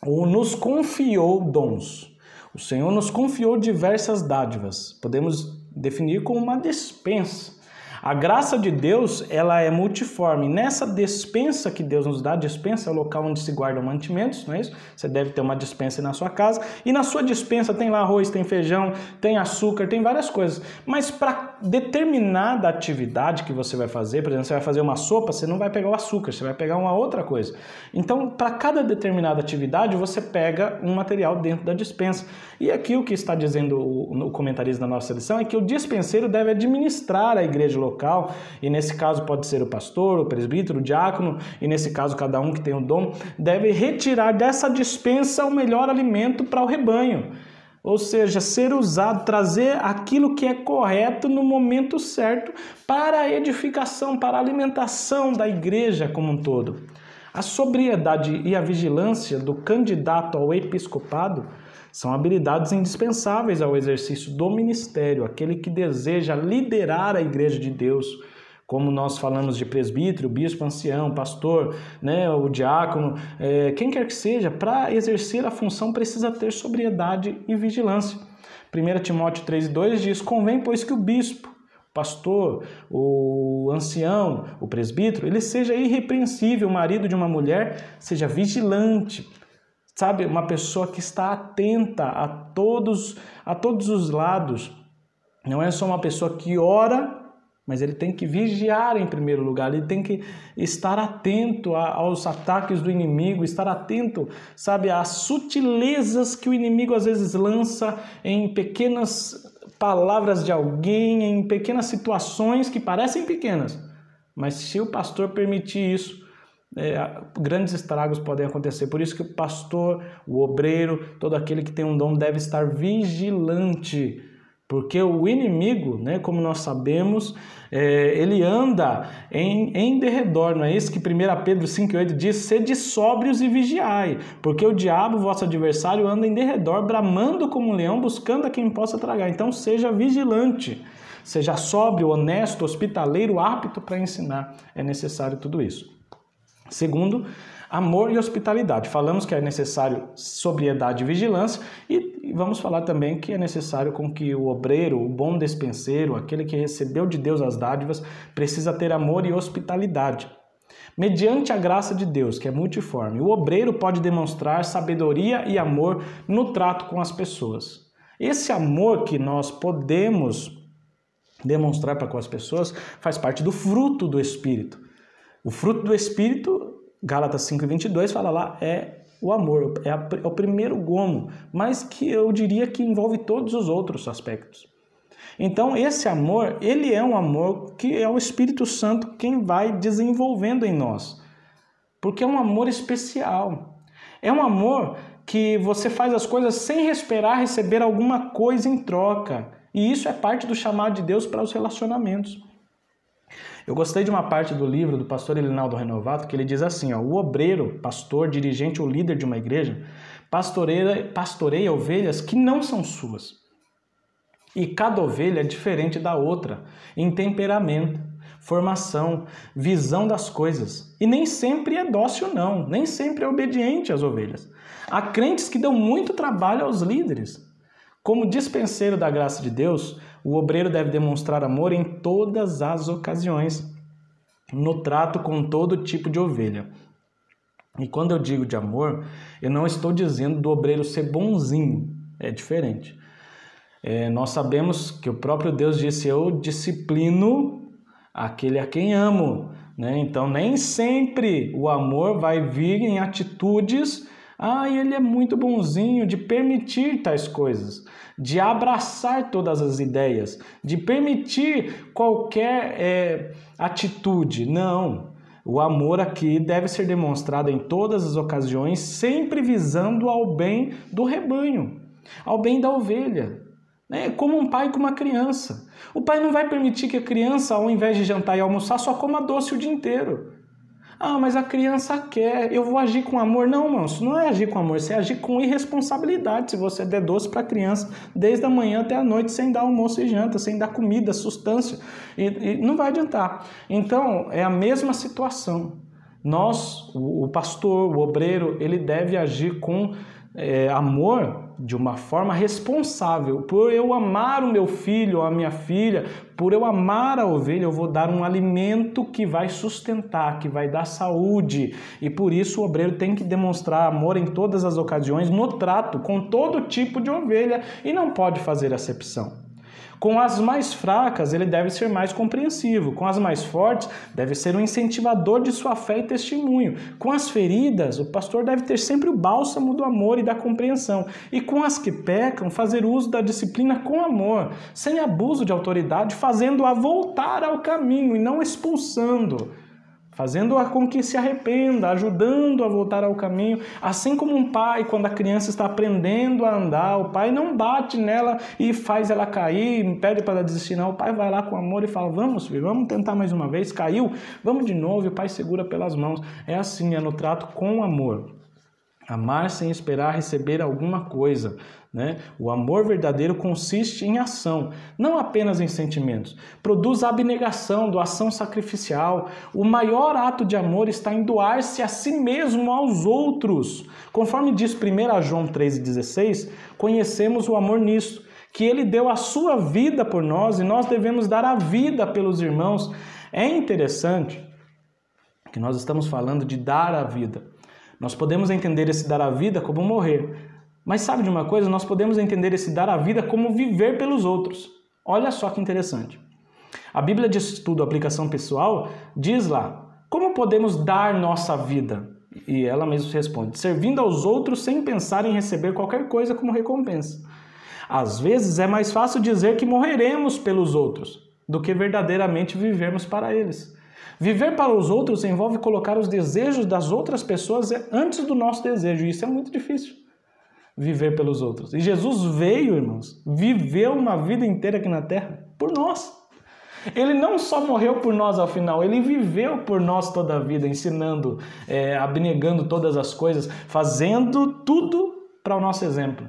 ou nos confiou dons. O Senhor nos confiou diversas dádivas. Podemos definir como uma despensa. A graça de Deus, ela é multiforme. Nessa despensa que Deus nos dá, despensa é o local onde se guardam mantimentos, não é isso? Você deve ter uma despensa na sua casa. E na sua despensa tem lá arroz, tem feijão, tem açúcar, tem várias coisas. Mas para determinada atividade que você vai fazer, por exemplo, você vai fazer uma sopa, você não vai pegar o açúcar, você vai pegar uma outra coisa. Então, para cada determinada atividade, você pega um material dentro da despensa. E aqui o que está dizendo o comentarista da nossa lição é que o dispenseiro deve administrar a igreja local, e nesse caso pode ser o pastor, o presbítero, o diácono, e nesse caso cada um que tem o dom, deve retirar dessa despensa o melhor alimento para o rebanho. Ou seja, ser usado, trazer aquilo que é correto no momento certo para a edificação, para a alimentação da igreja como um todo. A sobriedade e a vigilância do candidato ao episcopado são habilidades indispensáveis ao exercício do ministério, aquele que deseja liderar a igreja de Deus, como nós falamos de presbítero, bispo, ancião, pastor, né, o diácono, quem quer que seja, para exercer a função precisa ter sobriedade e vigilância. 1 Timóteo 3,2 diz, convém, pois, que o bispo, o pastor, o ancião, o presbítero, ele seja irrepreensível, o marido de uma mulher, seja vigilante, sabe, uma pessoa que está atenta a todos os lados. Não é só uma pessoa que ora, mas ele tem que vigiar em primeiro lugar, ele tem que estar atento aos ataques do inimigo, estar atento, sabe, às sutilezas que o inimigo às vezes lança em pequenas palavras de alguém, em pequenas situações que parecem pequenas, mas se o pastor permitir isso, grandes estragos podem acontecer. Por isso que o pastor, o obreiro, todo aquele que tem um dom deve estar vigilante, porque o inimigo, né, como nós sabemos, ele anda em derredor, não é isso que 1 Pedro 5,8 diz? Sede sóbrios e vigiai, porque o diabo, vosso adversário, anda em derredor, bramando como um leão, buscando a quem possa tragar. Então seja vigilante, seja sóbrio, honesto, hospitaleiro, apto para ensinar. É necessário tudo isso. Segundo, Amor e hospitalidade. Falamos que é necessário sobriedade e vigilância e vamos falar também que é necessário com que o obreiro, o bom despenseiro, aquele que recebeu de Deus as dádivas, precisa ter amor e hospitalidade. Mediante a graça de Deus, que é multiforme, o obreiro pode demonstrar sabedoria e amor no trato com as pessoas. Esse amor que nós podemos demonstrar para com as pessoas faz parte do fruto do Espírito. O fruto do Espírito, Gálatas 5:22 fala lá, é o amor, é o primeiro gomo, mas que eu diria que envolve todos os outros aspectos. Então esse amor, ele é um amor que é o Espírito Santo quem vai desenvolvendo em nós, porque é um amor especial, é um amor que você faz as coisas sem esperar receber alguma coisa em troca, e isso é parte do chamado de Deus para os relacionamentos. Eu gostei de uma parte do livro do pastor Elinaldo Renovato, que ele diz assim, o obreiro, pastor, dirigente ou líder de uma igreja, pastoreia ovelhas que não são suas. E cada ovelha é diferente da outra, em temperamento, formação, visão das coisas. E nem sempre é dócil não, nem sempre é obediente às ovelhas. Há crentes que dão muito trabalho aos líderes. Como dispenseiro da graça de Deus, o obreiro deve demonstrar amor em todas as ocasiões, no trato com todo tipo de ovelha. E quando eu digo de amor, eu não estou dizendo do obreiro ser bonzinho, é diferente. Nós sabemos que o próprio Deus disse, eu disciplino aquele a quem amo, né? Então nem sempre o amor vai vir em atitudes, ele é muito bonzinho, de permitir tais coisas, de abraçar todas as ideias, de permitir qualquer atitude. Não, o amor aqui deve ser demonstrado em todas as ocasiões, sempre visando ao bem do rebanho, ao bem da ovelha. Como um pai com uma criança. O pai não vai permitir que a criança, ao invés de jantar e almoçar, só coma doce o dia inteiro. Mas a criança quer, eu vou agir com amor. Não, irmão, isso não é agir com amor, isso é agir com irresponsabilidade. Se você der doce para a criança desde a manhã até a noite, sem dar almoço e janta, sem dar comida, sustância, e não vai adiantar. Então, é a mesma situação. Nós, o pastor, o obreiro, ele deve agir com amor de uma forma responsável. Por eu amar o meu filho ou a minha filha, por eu amar a ovelha, eu vou dar um alimento que vai sustentar, que vai dar saúde. E por isso o obreiro tem que demonstrar amor em todas as ocasiões, no trato com todo tipo de ovelha, e não pode fazer acepção. Com as mais fracas, ele deve ser mais compreensivo. Com as mais fortes, deve ser um incentivador de sua fé e testemunho. Com as feridas, o pastor deve ter sempre o bálsamo do amor e da compreensão. E com as que pecam, fazer uso da disciplina com amor, sem abuso de autoridade, fazendo-a voltar ao caminho e não expulsando. Fazendo-a com que se arrependa, ajudando a voltar ao caminho. Assim como um pai, quando a criança está aprendendo a andar, o pai não bate nela e faz ela cair, pede para ela desistir, não. O pai vai lá com amor e fala, vamos filho, vamos tentar mais uma vez, caiu, vamos de novo, e o pai segura pelas mãos. É assim, é no trato com amor. Amar sem esperar receber alguma coisa, né? O amor verdadeiro consiste em ação, não apenas em sentimentos. Produz abnegação, doação sacrificial. O maior ato de amor está em doar-se a si mesmo aos outros. Conforme diz 1 João 3,16, conhecemos o amor nisto, que ele deu a sua vida por nós e nós devemos dar a vida pelos irmãos. É interessante que nós estamos falando de dar a vida. Nós podemos entender esse dar a vida como morrer. Mas sabe de uma coisa? Nós podemos entender esse dar a vida como viver pelos outros. Olha só que interessante. A Bíblia de Estudo, Aplicação Pessoal, diz lá, como podemos dar nossa vida? E ela mesma responde, servindo aos outros sem pensar em receber qualquer coisa como recompensa. Às vezes é mais fácil dizer que morreremos pelos outros do que verdadeiramente vivermos para eles. Viver para os outros envolve colocar os desejos das outras pessoas antes do nosso desejo. E isso é muito difícil, viver pelos outros. E Jesus veio, irmãos, viveu uma vida inteira aqui na terra por nós. Ele não só morreu por nós ao final, ele viveu por nós toda a vida, ensinando, abnegando todas as coisas, fazendo tudo para o nosso exemplo,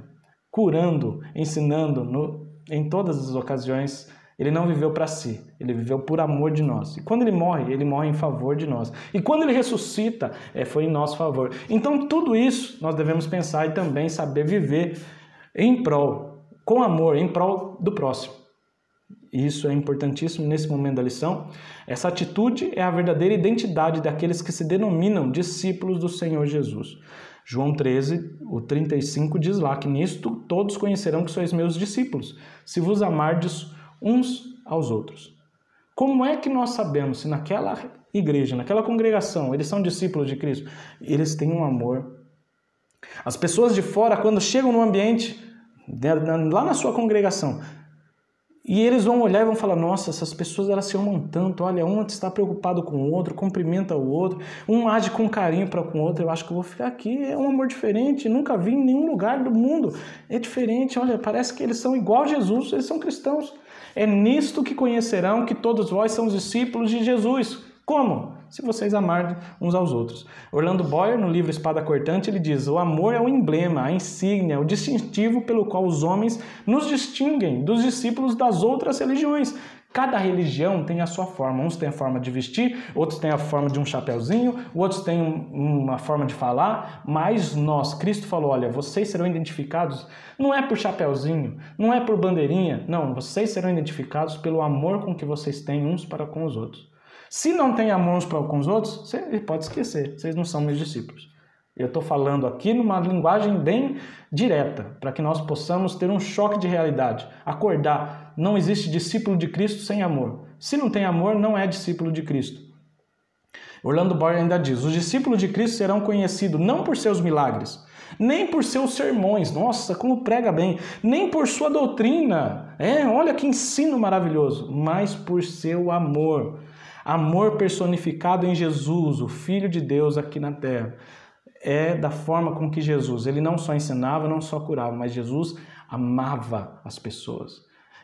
curando, ensinando em todas as ocasiões. Ele não viveu para si, ele viveu por amor de nós. E quando ele morre em favor de nós. E quando ele ressuscita, foi em nosso favor. Então tudo isso nós devemos pensar e também saber viver em prol, com amor, em prol do próximo. Isso é importantíssimo nesse momento da lição. Essa atitude é a verdadeira identidade daqueles que se denominam discípulos do Senhor Jesus. João 13, o 35 diz lá que nisto todos conhecerão que sois meus discípulos, se vos amardes uns aos outros. Como é que nós sabemos se naquela igreja, naquela congregação, eles são discípulos de Cristo? Eles têm um amor. As pessoas de fora, quando chegam no ambiente, lá na sua congregação, e eles vão olhar e vão falar, nossa, essas pessoas elas se amam tanto, olha, um está preocupado com o outro, cumprimenta o outro, um age com carinho para com o outro, eu acho que eu vou ficar aqui, é um amor diferente, nunca vi em nenhum lugar do mundo, é diferente, olha, parece que eles são igual a Jesus, eles são cristãos. É nisto que conhecerão que todos vós são discípulos de Jesus. Como? Se vocês amarem uns aos outros. Orlando Boyer, no livro Espada Cortante, ele diz, o amor é o emblema, a insígnia, o distintivo pelo qual os homens nos distinguem dos discípulos das outras religiões. Cada religião tem a sua forma. Uns têm a forma de vestir, outros têm a forma de um chapeuzinho, outros têm uma forma de falar, mas nós, Cristo falou, olha, vocês serão identificados, não é por chapeuzinho, não é por bandeirinha, não, vocês serão identificados pelo amor com que vocês têm uns para com os outros. Se não tem amor uns para com os outros, você pode esquecer, vocês não são meus discípulos. Eu estou falando aqui numa linguagem bem direta, para que nós possamos ter um choque de realidade. Acordar, não existe discípulo de Cristo sem amor. Se não tem amor, não é discípulo de Cristo. Orlando Boyer ainda diz, os discípulos de Cristo serão conhecidos não por seus milagres, nem por seus sermões, nossa, como prega bem, nem por sua doutrina, olha que ensino maravilhoso, mas por seu amor. Amor personificado em Jesus, o Filho de Deus aqui na terra. É da forma com que Jesus, ele não só ensinava, não só curava, mas Jesus amava as pessoas.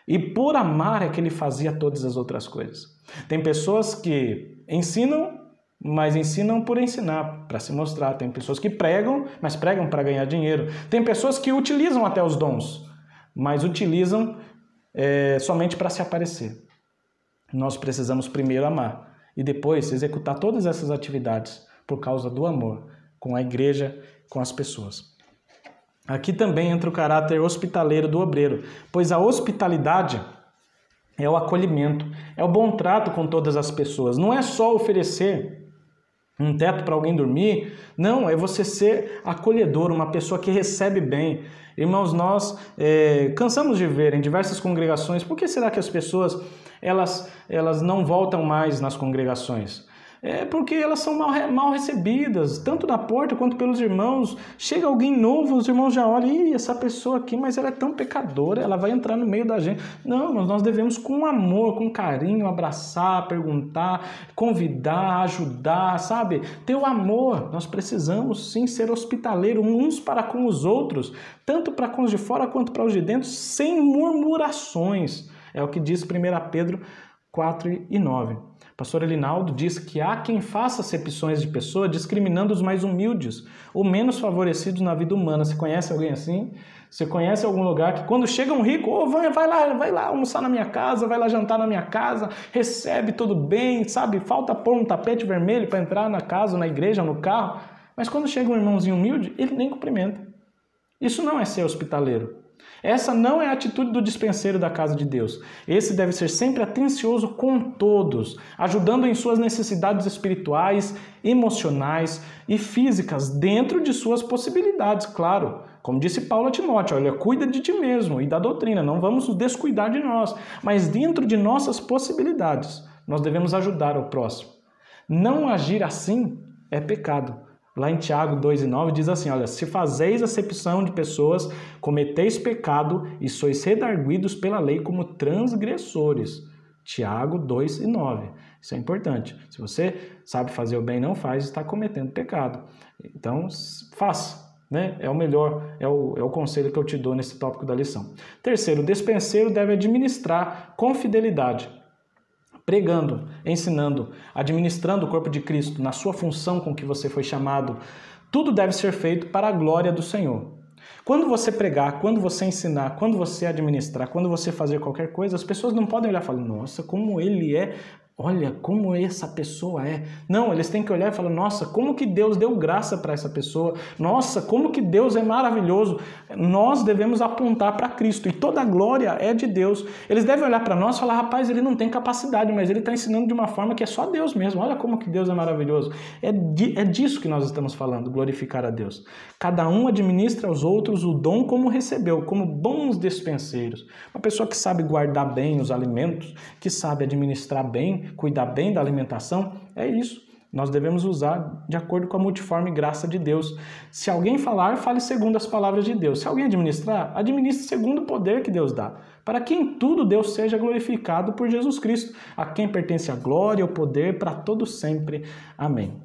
E por amar é que ele fazia todas as outras coisas. Tem pessoas que ensinam, mas ensinam por ensinar, para se mostrar. Tem pessoas que pregam, mas pregam para ganhar dinheiro. Tem pessoas que utilizam até os dons, mas utilizam somente para se aparecer. Nós precisamos primeiro amar e depois executar todas essas atividades por causa do amor com a igreja, com as pessoas. Aqui também entra o caráter hospitaleiro do obreiro, pois a hospitalidade é o acolhimento, é o bom trato com todas as pessoas. Não é só oferecer um teto para alguém dormir, não, é você ser acolhedor, uma pessoa que recebe bem. Irmãos, nós cansamos de ver em diversas congregações, por que será que as pessoas elas não voltam mais nas congregações? É porque elas são mal recebidas, tanto da porta quanto pelos irmãos. Chega alguém novo, os irmãos já olham, ih, essa pessoa aqui, mas ela é tão pecadora, ela vai entrar no meio da gente. Não, mas nós devemos com amor, com carinho, abraçar, perguntar, convidar, ajudar, sabe? Ter o amor. Nós precisamos sim ser hospitaleiros uns para com os outros, tanto para com os de fora quanto para os de dentro, sem murmurações. É o que diz 1 Pedro 4:9. Pastor Elinaldo diz que há quem faça acepções de pessoa discriminando os mais humildes ou menos favorecidos na vida humana. Você conhece alguém assim? Você conhece algum lugar que quando chega um rico, vai lá almoçar na minha casa, vai lá jantar na minha casa, recebe tudo bem, sabe? Falta pôr um tapete vermelho para entrar na casa, na igreja, no carro. Mas quando chega um irmãozinho humilde, ele nem cumprimenta. Isso não é ser hospitaleiro. Essa não é a atitude do dispenseiro da casa de Deus. Esse deve ser sempre atencioso com todos, ajudando em suas necessidades espirituais, emocionais e físicas, dentro de suas possibilidades, claro. Como disse Paulo a Timóteo, olha, cuida de ti mesmo e da doutrina, não vamos nos descuidar de nós, mas dentro de nossas possibilidades, nós devemos ajudar o próximo. Não agir assim é pecado. Lá em Tiago 2:9 diz assim, olha, se fazeis acepção de pessoas, cometeis pecado e sois redarguidos pela lei como transgressores. Tiago 2:9. Isso é importante. Se você sabe fazer o bem e não faz, está cometendo pecado. Então, faça, né? É o melhor, é o conselho que eu te dou nesse tópico da lição. Terceiro, o dispenseiro deve administrar com fidelidade, pregando, ensinando, administrando o corpo de Cristo na sua função com que você foi chamado. Tudo deve ser feito para a glória do Senhor. Quando você pregar, quando você ensinar, quando você administrar, quando você fazer qualquer coisa, as pessoas não podem olhar e falar, nossa, como ele é... Olha como essa pessoa é. Não, eles têm que olhar e falar, nossa, como que Deus deu graça para essa pessoa. Nossa, como que Deus é maravilhoso. Nós devemos apontar para Cristo e toda a glória é de Deus. Eles devem olhar para nós e falar, rapaz, ele não tem capacidade, mas ele está ensinando de uma forma que é só Deus mesmo. Olha como que Deus é maravilhoso. É disso que nós estamos falando, glorificar a Deus. Cada um administra aos outros o dom como recebeu, como bons despenseiros. Uma pessoa que sabe guardar bem os alimentos, que sabe administrar bem, cuidar bem da alimentação, é isso. Nós devemos usar de acordo com a multiforme graça de Deus. Se alguém falar, fale segundo as palavras de Deus. Se alguém administrar, administre segundo o poder que Deus dá. Para que em tudo Deus seja glorificado por Jesus Cristo, a quem pertence a glória e o poder para todo sempre. Amém.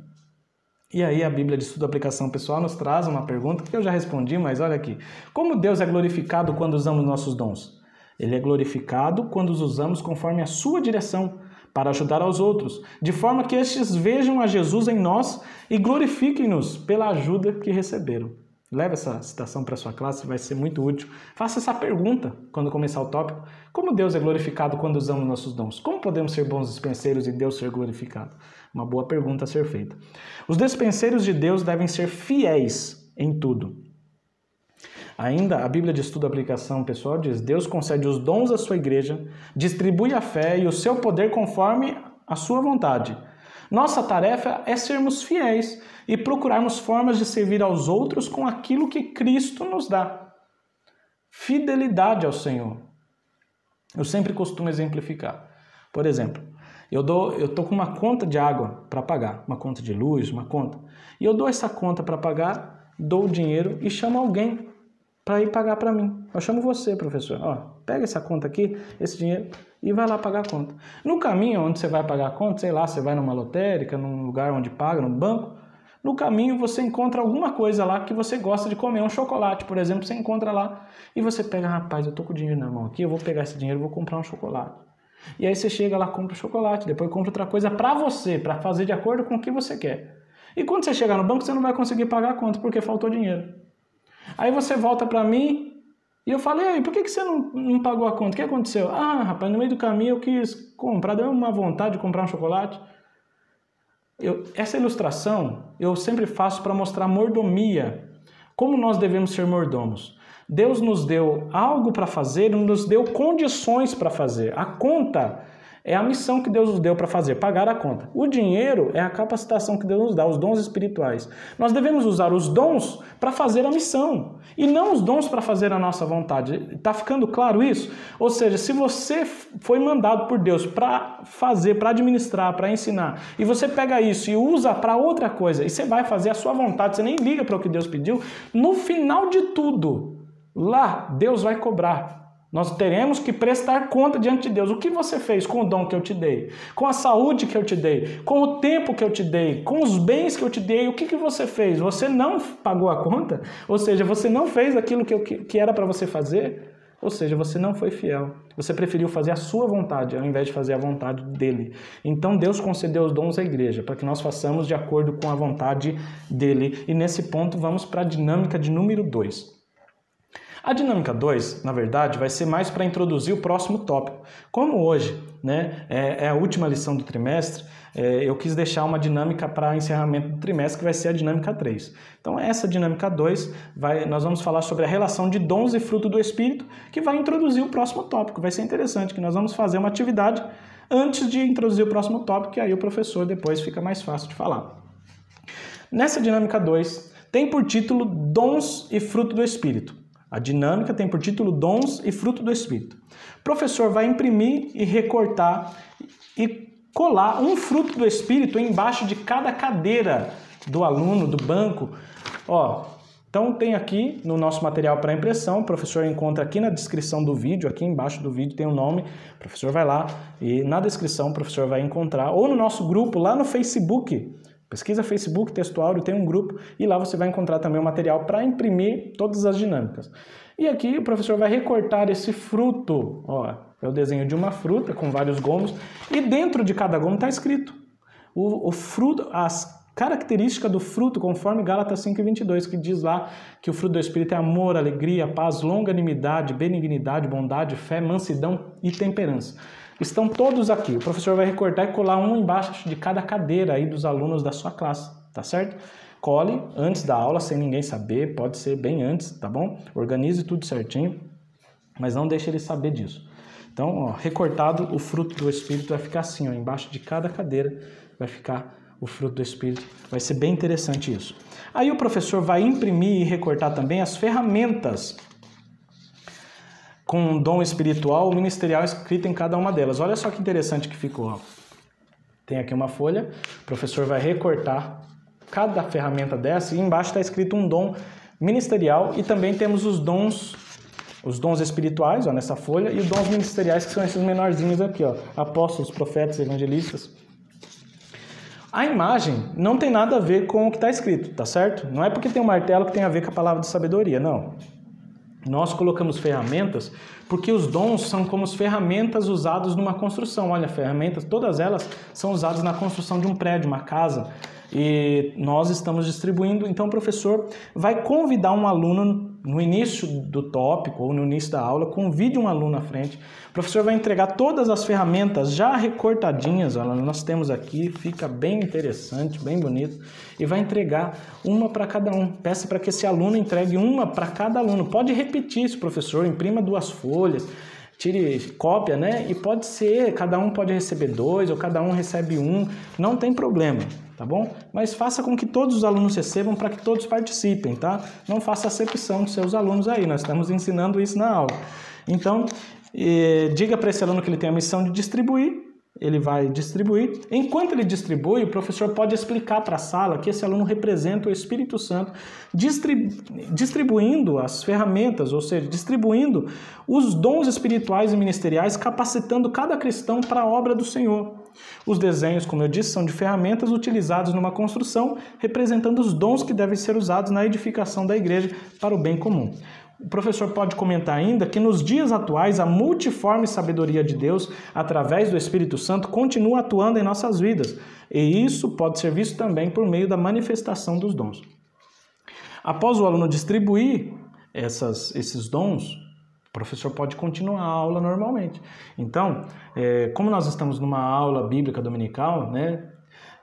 E aí a Bíblia de Estudo e Aplicação Pessoal nos traz uma pergunta que eu já respondi, mas olha aqui. Como Deus é glorificado quando usamos nossos dons? Ele é glorificado quando os usamos conforme a sua direção, para ajudar aos outros, de forma que estes vejam a Jesus em nós e glorifiquem-nos pela ajuda que receberam. Leve essa citação para a sua classe, vai ser muito útil. Faça essa pergunta quando começar o tópico. Como Deus é glorificado quando usamos nossos dons? Como podemos ser bons dispenseiros e Deus ser glorificado? Uma boa pergunta a ser feita. Os dispenseiros de Deus devem ser fiéis em tudo. Ainda, a Bíblia de Estudo e Aplicação Pessoal diz, Deus concede os dons à sua igreja, distribui a fé e o seu poder conforme a sua vontade. Nossa tarefa é sermos fiéis e procurarmos formas de servir aos outros com aquilo que Cristo nos dá. Fidelidade ao Senhor. Eu sempre costumo exemplificar. Por exemplo, eu estou com uma conta de água para pagar, uma conta de luz, uma conta. E eu dou essa conta para pagar, dou o dinheiro e chamo alguém para ir pagar para mim. Eu chamo você, professor. Ó, pega essa conta aqui, esse dinheiro, e vai lá pagar a conta. No caminho onde você vai pagar a conta, sei lá, você vai numa lotérica, num lugar onde paga, num banco, no caminho você encontra alguma coisa lá que você gosta de comer, um chocolate, por exemplo, você encontra lá, e você pega, rapaz, eu tô com o dinheiro na mão aqui, eu vou pegar esse dinheiro e vou comprar um chocolate. E aí você chega lá, compra o chocolate, depois compra outra coisa para você, para fazer de acordo com o que você quer. E quando você chegar no banco, você não vai conseguir pagar a conta, porque faltou dinheiro. Aí você volta para mim e eu falei, aí, por que você não pagou a conta? O que aconteceu? Ah, rapaz, no meio do caminho eu quis comprar, deu uma vontade de comprar um chocolate. Essa ilustração eu sempre faço para mostrar mordomia, como nós devemos ser mordomos. Deus nos deu algo para fazer, nos deu condições para fazer. A conta é a missão que Deus nos deu para fazer, pagar a conta. O dinheiro é a capacitação que Deus nos dá, os dons espirituais. Nós devemos usar os dons para fazer a missão e não os dons para fazer a nossa vontade. Está ficando claro isso? Ou seja, se você foi mandado por Deus para fazer, para administrar, para ensinar, e você pega isso e usa para outra coisa, e você vai fazer a sua vontade, você nem liga para o que Deus pediu, no final de tudo, lá Deus vai cobrar. Nós teremos que prestar conta diante de Deus. O que você fez com o dom que eu te dei? Com a saúde que eu te dei? Com o tempo que eu te dei? Com os bens que eu te dei? O que você fez? Você não pagou a conta? Ou seja, você não fez aquilo que era para você fazer? Ou seja, você não foi fiel. Você preferiu fazer a sua vontade ao invés de fazer a vontade dele. Então Deus concedeu os dons à igreja para que nós façamos de acordo com a vontade dele. E nesse ponto vamos para a dinâmica de número 2. A dinâmica 2, na verdade, vai ser mais para introduzir o próximo tópico. Como hoje, né, é a última lição do trimestre, eu quis deixar uma dinâmica para encerramento do trimestre, que vai ser a dinâmica 3. Então, essa dinâmica 2, nós vamos falar sobre a relação de dons e fruto do Espírito, que vai introduzir o próximo tópico. Vai ser interessante que nós vamos fazer uma atividade antes de introduzir o próximo tópico, que aí o professor depois fica mais fácil de falar. Nessa dinâmica 2, tem por título Dons e Fruto do Espírito. A dinâmica tem por título Dons e Fruto do Espírito. O professor vai imprimir e recortar e colar um fruto do Espírito embaixo de cada cadeira do aluno, do banco. Então tem aqui no nosso material para impressão, o professor encontra aqui na descrição do vídeo, aqui embaixo do vídeo tem o nome, o professor vai lá e na descrição o professor vai encontrar, ou no nosso grupo lá no Facebook, pesquisa Facebook, Texto Áureo, tem um grupo e lá você vai encontrar também o material para imprimir todas as dinâmicas. E aqui o professor vai recortar esse fruto, é o desenho de uma fruta com vários gomos e dentro de cada gomo está escrito o fruto, as característica do fruto, conforme Gálatas 5:22, que diz lá que o fruto do Espírito é amor, alegria, paz, longanimidade, benignidade, bondade, fé, mansidão e temperança. Estão todos aqui. O professor vai recortar e colar um embaixo de cada cadeira aí dos alunos da sua classe, tá certo? Cole antes da aula, sem ninguém saber, pode ser bem antes, tá bom? Organize tudo certinho, mas não deixe ele saber disso. Então, ó, recortado, o fruto do Espírito vai ficar assim, ó, embaixo de cada cadeira vai ficar o fruto do Espírito. Vai ser bem interessante isso. Aí o professor vai imprimir e recortar também as ferramentas com dom espiritual ou ministerial escrito em cada uma delas. Olha só que interessante que ficou. Ó. Tem aqui uma folha, o professor vai recortar cada ferramenta dessa e embaixo está escrito um dom ministerial e também temos os dons espirituais, ó, nessa folha, e os dons ministeriais, que são esses menorzinhos aqui, ó, apóstolos, profetas, evangelistas. A imagem não tem nada a ver com o que está escrito, tá certo? Não é porque tem um martelo que tem a ver com a palavra de sabedoria, não. Nós colocamos ferramentas porque os dons são como as ferramentas usadas numa construção. Olha, ferramentas, todas elas são usadas na construção de um prédio, uma casa, e nós estamos distribuindo. Então o professor vai convidar um aluno no início do tópico ou no início da aula, convide um aluno à frente. O professor vai entregar todas as ferramentas já recortadinhas, olha, nós temos aqui, fica bem interessante, bem bonito, e vai entregar uma para cada um. Peça para que esse aluno entregue uma para cada aluno. Pode repetir isso, professor, imprima 2 folhas, tire cópia, né? E pode ser, cada um pode receber 2 ou cada um recebe 1, não tem problema. Tá bom? Mas faça com que todos os alunos recebam para que todos participem, tá? Não faça acepção dos seus alunos aí, nós estamos ensinando isso na aula. Então, diga para esse aluno que ele tem a missão de distribuir, ele vai distribuir. Enquanto ele distribui, o professor pode explicar para a sala que esse aluno representa o Espírito Santo, distribuindo as ferramentas, ou seja, distribuindo os dons espirituais e ministeriais, capacitando cada cristão para a obra do Senhor. Os desenhos, como eu disse, são de ferramentas utilizadas numa construção, representando os dons que devem ser usados na edificação da igreja para o bem comum. O professor pode comentar ainda que nos dias atuais a multiforme sabedoria de Deus, através do Espírito Santo, continua atuando em nossas vidas, e isso pode ser visto também por meio da manifestação dos dons. Após o aluno distribuir esses dons, o professor pode continuar a aula normalmente. Então, como nós estamos numa aula bíblica dominical, né?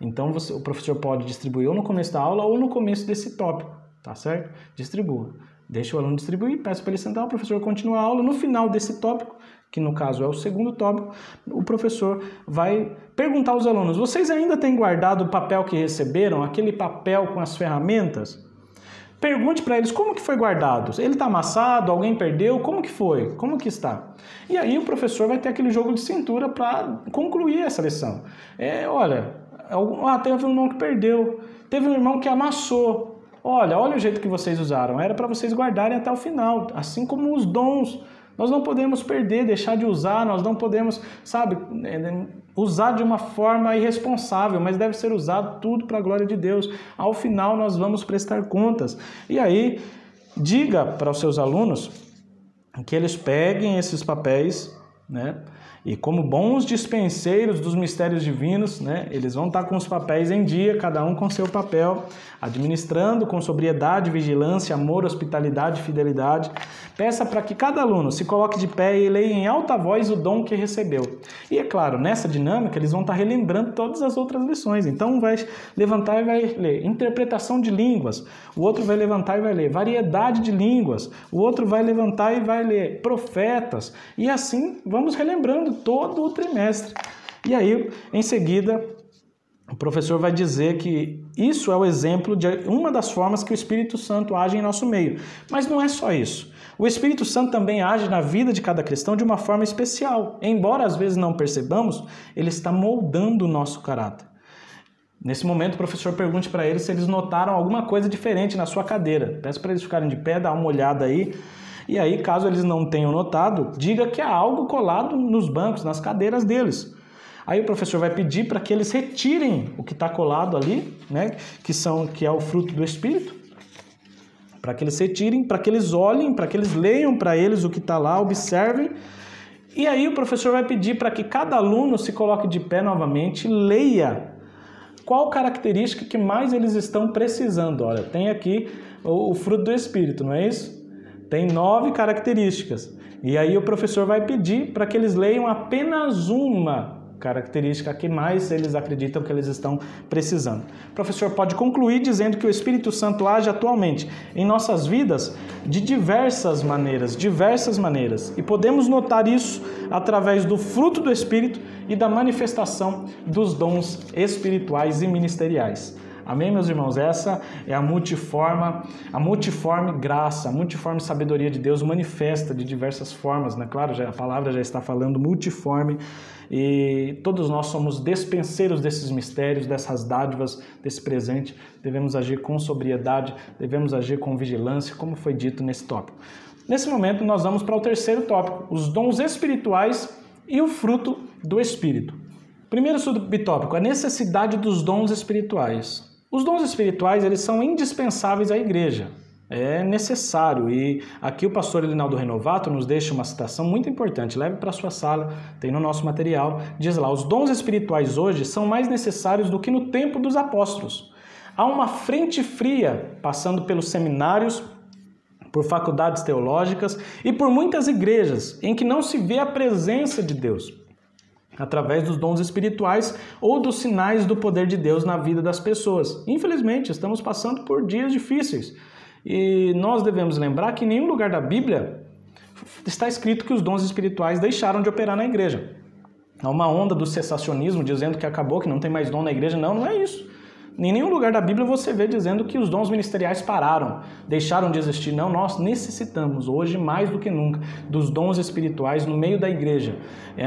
Então o professor pode distribuir ou no começo da aula ou no começo desse tópico, tá certo? Distribua. Deixa o aluno distribuir, peça para ele sentar, o professor continua a aula. No final desse tópico, que no caso é o segundo tópico, o professor vai perguntar aos alunos: vocês ainda têm guardado o papel que receberam, aquele papel com as ferramentas? Pergunte para eles como que foi guardado. Ele está amassado? Alguém perdeu? Como que foi? Como que está? E aí o professor vai ter aquele jogo de cintura para concluir essa lição. Teve um irmão que perdeu, teve um irmão que amassou. Olha o jeito que vocês usaram. Era para vocês guardarem até o final, assim como os dons. Nós não podemos perder, deixar de usar, nós não podemos, usar de uma forma irresponsável, mas deve ser usado tudo para a glória de Deus. Ao final nós vamos prestar contas. E aí, diga para os seus alunos que eles peguem esses papéis, né? E como bons dispenseiros dos mistérios divinos, né, eles vão estar com os papéis em dia, cada um com seu papel, administrando com sobriedade, vigilância, amor, hospitalidade, fidelidade. Peça para que cada aluno se coloque de pé e leia em alta voz o dom que recebeu. E é claro, nessa dinâmica eles vão estar relembrando todas as outras lições. Então um vai levantar e vai ler interpretação de línguas, o outro vai levantar e vai ler variedade de línguas, o outro vai levantar e vai ler profetas. E assim vamos relembrando todo o trimestre. E aí, em seguida, o professor vai dizer que isso é o exemplo de uma das formas que o Espírito Santo age em nosso meio. Mas não é só isso. O Espírito Santo também age na vida de cada cristão de uma forma especial. Embora às vezes não percebamos, ele está moldando o nosso caráter. Nesse momento, o professor pergunte para eles se eles notaram alguma coisa diferente na sua cadeira. Peço para eles ficarem de pé, dar uma olhada aí. E aí, caso eles não tenham notado, diga que há algo colado nos bancos, nas cadeiras deles. Aí o professor vai pedir para que eles retirem o que está colado ali, né, que é o fruto do Espírito, para que eles retirem, para que eles olhem, para que eles leiam para eles o que está lá, observem. E aí o professor vai pedir para que cada aluno se coloque de pé novamente, leia qual característica que mais eles estão precisando. Olha, tem aqui o fruto do Espírito, não é isso? Tem 9 características. E aí o professor vai pedir para que eles leiam apenas uma característica que mais eles acreditam que eles estão precisando. O professor pode concluir dizendo que o Espírito Santo age atualmente em nossas vidas de diversas maneiras. E podemos notar isso através do fruto do Espírito e da manifestação dos dons espirituais e ministeriais. Amém, meus irmãos? Essa é a multiforme graça, a multiforme sabedoria de Deus manifesta de diversas formas, né? Claro, a palavra já está falando multiforme e todos nós somos despenseiros desses mistérios, dessas dádivas, desse presente. Devemos agir com sobriedade, devemos agir com vigilância, como foi dito nesse tópico. Nesse momento, nós vamos para o terceiro tópico, os dons espirituais e o fruto do Espírito. Primeiro subtópico, a necessidade dos dons espirituais. Os dons espirituais, eles são indispensáveis à igreja, é necessário. E aqui o pastor Elinaldo Renovato nos deixa uma citação muito importante, leve para a sua sala, tem no nosso material, diz lá, os dons espirituais hoje são mais necessários do que no tempo dos apóstolos. Há uma frente fria passando pelos seminários, por faculdades teológicas e por muitas igrejas em que não se vê a presença de Deus através dos dons espirituais ou dos sinais do poder de Deus na vida das pessoas. Infelizmente, estamos passando por dias difíceis e nós devemos lembrar que em nenhum lugar da Bíblia está escrito que os dons espirituais deixaram de operar na igreja. Há uma onda do cessacionismo dizendo que acabou, que não tem mais dom na igreja. Não é isso. Em nenhum lugar da Bíblia você vê dizendo que os dons ministeriais pararam, deixaram de existir. Não, nós necessitamos hoje mais do que nunca dos dons espirituais no meio da igreja,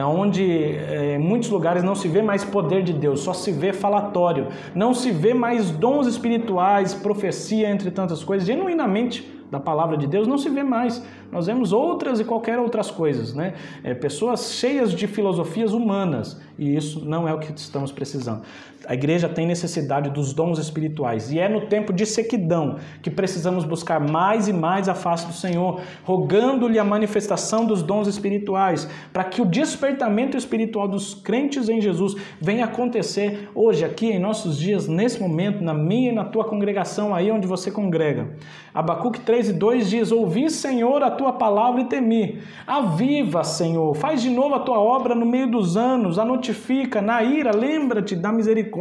onde em muitos lugares não se vê mais poder de Deus, só se vê falatório, não se vê mais dons espirituais, profecia, entre tantas coisas, genuinamente da palavra de Deus não se vê mais. Nós vemos outras e qualquer outras coisas, né? Pessoas cheias de filosofias humanas, e isso não é o que estamos precisando. A igreja tem necessidade dos dons espirituais, e é no tempo de sequidão que precisamos buscar mais e mais a face do Senhor, rogando-lhe a manifestação dos dons espirituais, para que o despertamento espiritual dos crentes em Jesus venha acontecer hoje, aqui em nossos dias, nesse momento, na minha e na tua congregação, aí onde você congrega. Abacuque 3:2 diz, ouvi, Senhor, a tua palavra e temi. Aviva, Senhor, faz de novo a tua obra no meio dos anos, a notifica, na ira, lembra-te da misericórdia,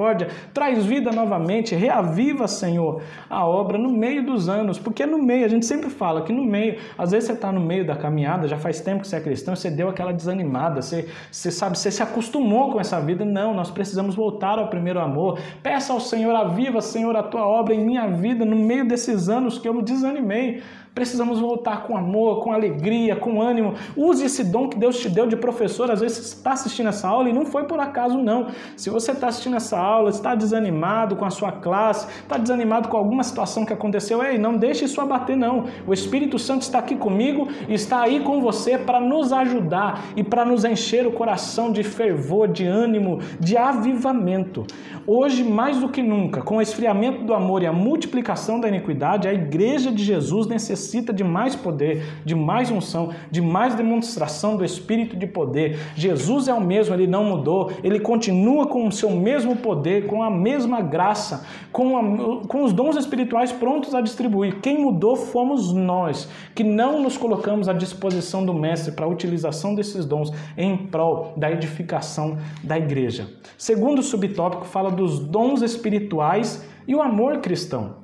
traz vida novamente, reaviva, Senhor, a obra no meio dos anos, porque no meio, a gente sempre fala que no meio, às vezes você está no meio da caminhada, já faz tempo que você é cristão, você deu aquela desanimada, você sabe, você se acostumou com essa vida. Não, nós precisamos voltar ao primeiro amor. Peça ao Senhor, aviva, Senhor, a tua obra em minha vida, no meio desses anos que eu me desanimei. Precisamos voltar com amor, com alegria, com ânimo. Use esse dom que Deus te deu de professor. Às vezes você está assistindo essa aula e não foi por acaso, não. Se você está assistindo essa aula, está desanimado com a sua classe, está desanimado com alguma situação que aconteceu, ei, não deixe isso abater, não. O Espírito Santo está aqui comigo e está aí com você para nos ajudar e para nos encher o coração de fervor, de ânimo, de avivamento. Hoje, mais do que nunca, com o esfriamento do amor e a multiplicação da iniquidade, a Igreja de Jesus necessita de mais poder, de mais unção, de mais demonstração do Espírito de poder. Jesus é o mesmo, Ele não mudou, Ele continua com o seu mesmo poder, com a mesma graça, com os dons espirituais prontos a distribuir. Quem mudou fomos nós, que não nos colocamos à disposição do Mestre para a utilização desses dons em prol da edificação da Igreja. Segundo subtópico, fala dos dons espirituais e o amor cristão.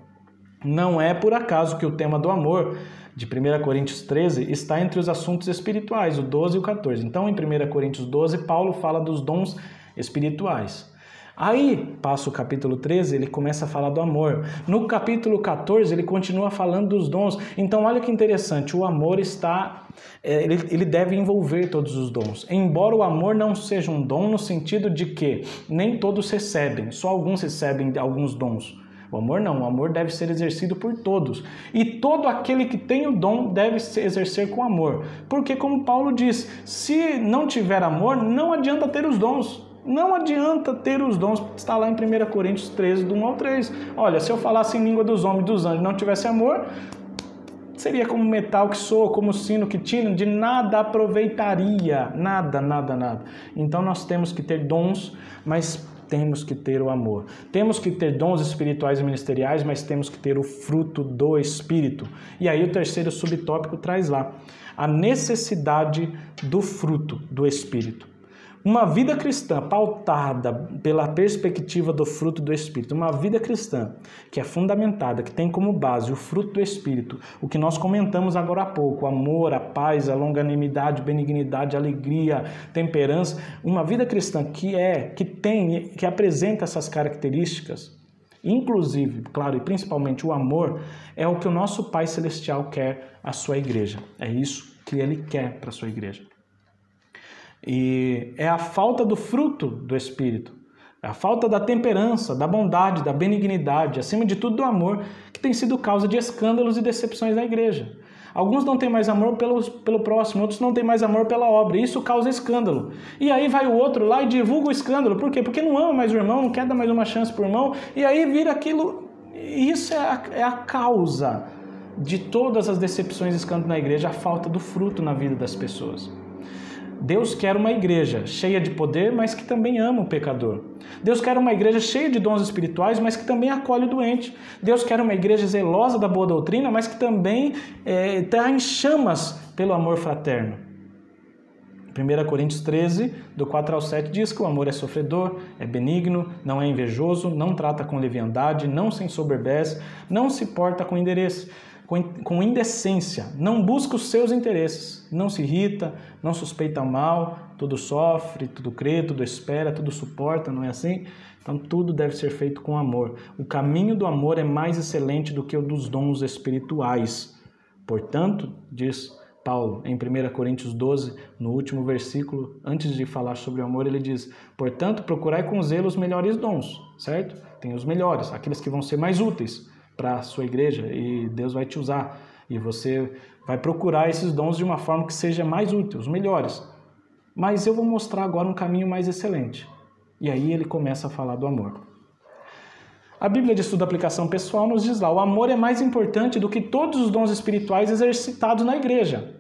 Não é por acaso que o tema do amor de 1 Coríntios 13 está entre os assuntos espirituais, o 12 e o 14. Então, em 1 Coríntios 12, Paulo fala dos dons espirituais. Aí, passa o capítulo 13, ele começa a falar do amor. No capítulo 14, ele continua falando dos dons. Então, olha que interessante, o amor ele deve envolver todos os dons. Embora o amor não seja um dom no sentido de que nem todos recebem, só alguns recebem alguns dons. O amor não, o amor deve ser exercido por todos. E todo aquele que tem o dom deve se exercer com amor. Porque, como Paulo diz, se não tiver amor, não adianta ter os dons. Não adianta ter os dons, está lá em 1 Coríntios 13, do 1 ao 3. Olha, se eu falasse em língua dos homens e dos anjos e não tivesse amor, seria como metal que soa, como sino que tira, de nada aproveitaria, nada. Então nós temos que ter dons, mas temos que ter o amor. Temos que ter dons espirituais e ministeriais, mas temos que ter o fruto do Espírito. E aí o terceiro subtópico traz lá a necessidade do fruto do Espírito. Uma vida cristã pautada pela perspectiva do fruto do Espírito, uma vida cristã que é fundamentada, que tem como base o fruto do Espírito, o que nós comentamos agora há pouco, o amor, a paz, a longanimidade, benignidade, alegria, temperança, uma vida cristã que apresenta essas características, inclusive, claro, e principalmente o amor, é o que o nosso Pai Celestial quer à sua igreja. É isso que Ele quer para a sua igreja. E é a falta do fruto do Espírito, é a falta da temperança, da bondade, da benignidade, acima de tudo do amor, que tem sido causa de escândalos e decepções na igreja. Alguns não têm mais amor pelo próximo, outros não têm mais amor pela obra, e isso causa escândalo. E aí vai o outro lá e divulga o escândalo. Por quê? Porque não ama mais o irmão, não quer dar mais uma chance para o irmão, e aí vira aquilo. E isso é a causa de todas as decepções e escândalos na igreja, a falta do fruto na vida das pessoas. Deus quer uma igreja cheia de poder, mas que também ama o pecador. Deus quer uma igreja cheia de dons espirituais, mas que também acolhe o doente. Deus quer uma igreja zelosa da boa doutrina, mas que também está em chamas pelo amor fraterno. 1 Coríntios 13, do 4 ao 7, diz que o amor é sofredor, é benigno, não é invejoso, não trata com leviandade, não se ensoberbece, não se porta com indecência, não busca os seus interesses, não se irrita, não suspeita mal, tudo sofre, tudo crê, tudo espera, tudo suporta, não é assim? Então tudo deve ser feito com amor. O caminho do amor é mais excelente do que o dos dons espirituais. Portanto, diz Paulo em 1 Coríntios 12, no último versículo, antes de falar sobre o amor, ele diz: portanto, procurai com zelo os melhores dons, certo? Tem os melhores, aqueles que vão ser mais úteis para a sua igreja, e Deus vai te usar, e você vai procurar esses dons de uma forma que seja mais útil, os melhores. Mas eu vou mostrar agora um caminho mais excelente. E aí ele começa a falar do amor. A Bíblia de Estudo e Aplicação Pessoal nos diz lá: o amor é mais importante do que todos os dons espirituais exercitados na igreja.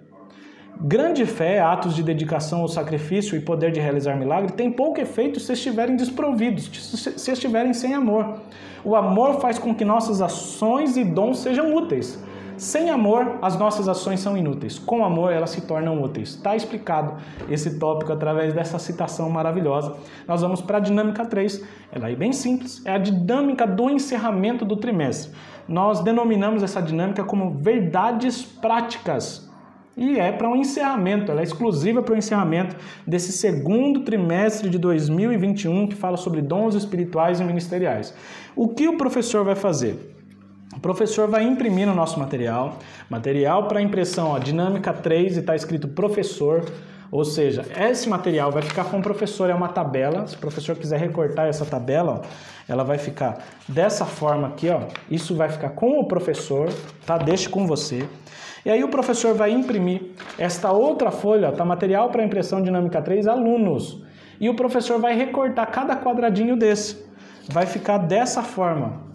Grande fé, atos de dedicação ao sacrifício e poder de realizar milagre tem pouco efeito se estiverem desprovidos, se estiverem sem amor. O amor faz com que nossas ações e dons sejam úteis. Sem amor, as nossas ações são inúteis. Com amor, elas se tornam úteis. Está explicado esse tópico através dessa citação maravilhosa. Nós vamos para a dinâmica 3. Ela é bem simples. É a dinâmica do encerramento do trimestre. Nós denominamos essa dinâmica como verdades práticas. E é para um encerramento, ela é exclusiva para o encerramento desse segundo trimestre de 2021, que fala sobre dons espirituais e ministeriais. O que o professor vai fazer? O professor vai imprimir no nosso material para impressão, dinâmica 3, e está escrito professor, ou seja, esse material vai ficar com o professor, é uma tabela. Se o professor quiser recortar essa tabela, ela vai ficar dessa forma aqui, isso vai ficar com o professor, tá? Deixe com você. E aí o professor vai imprimir esta outra folha, tá? Material para impressão dinâmica 3, alunos. E o professor vai recortar cada quadradinho desse. Vai ficar dessa forma.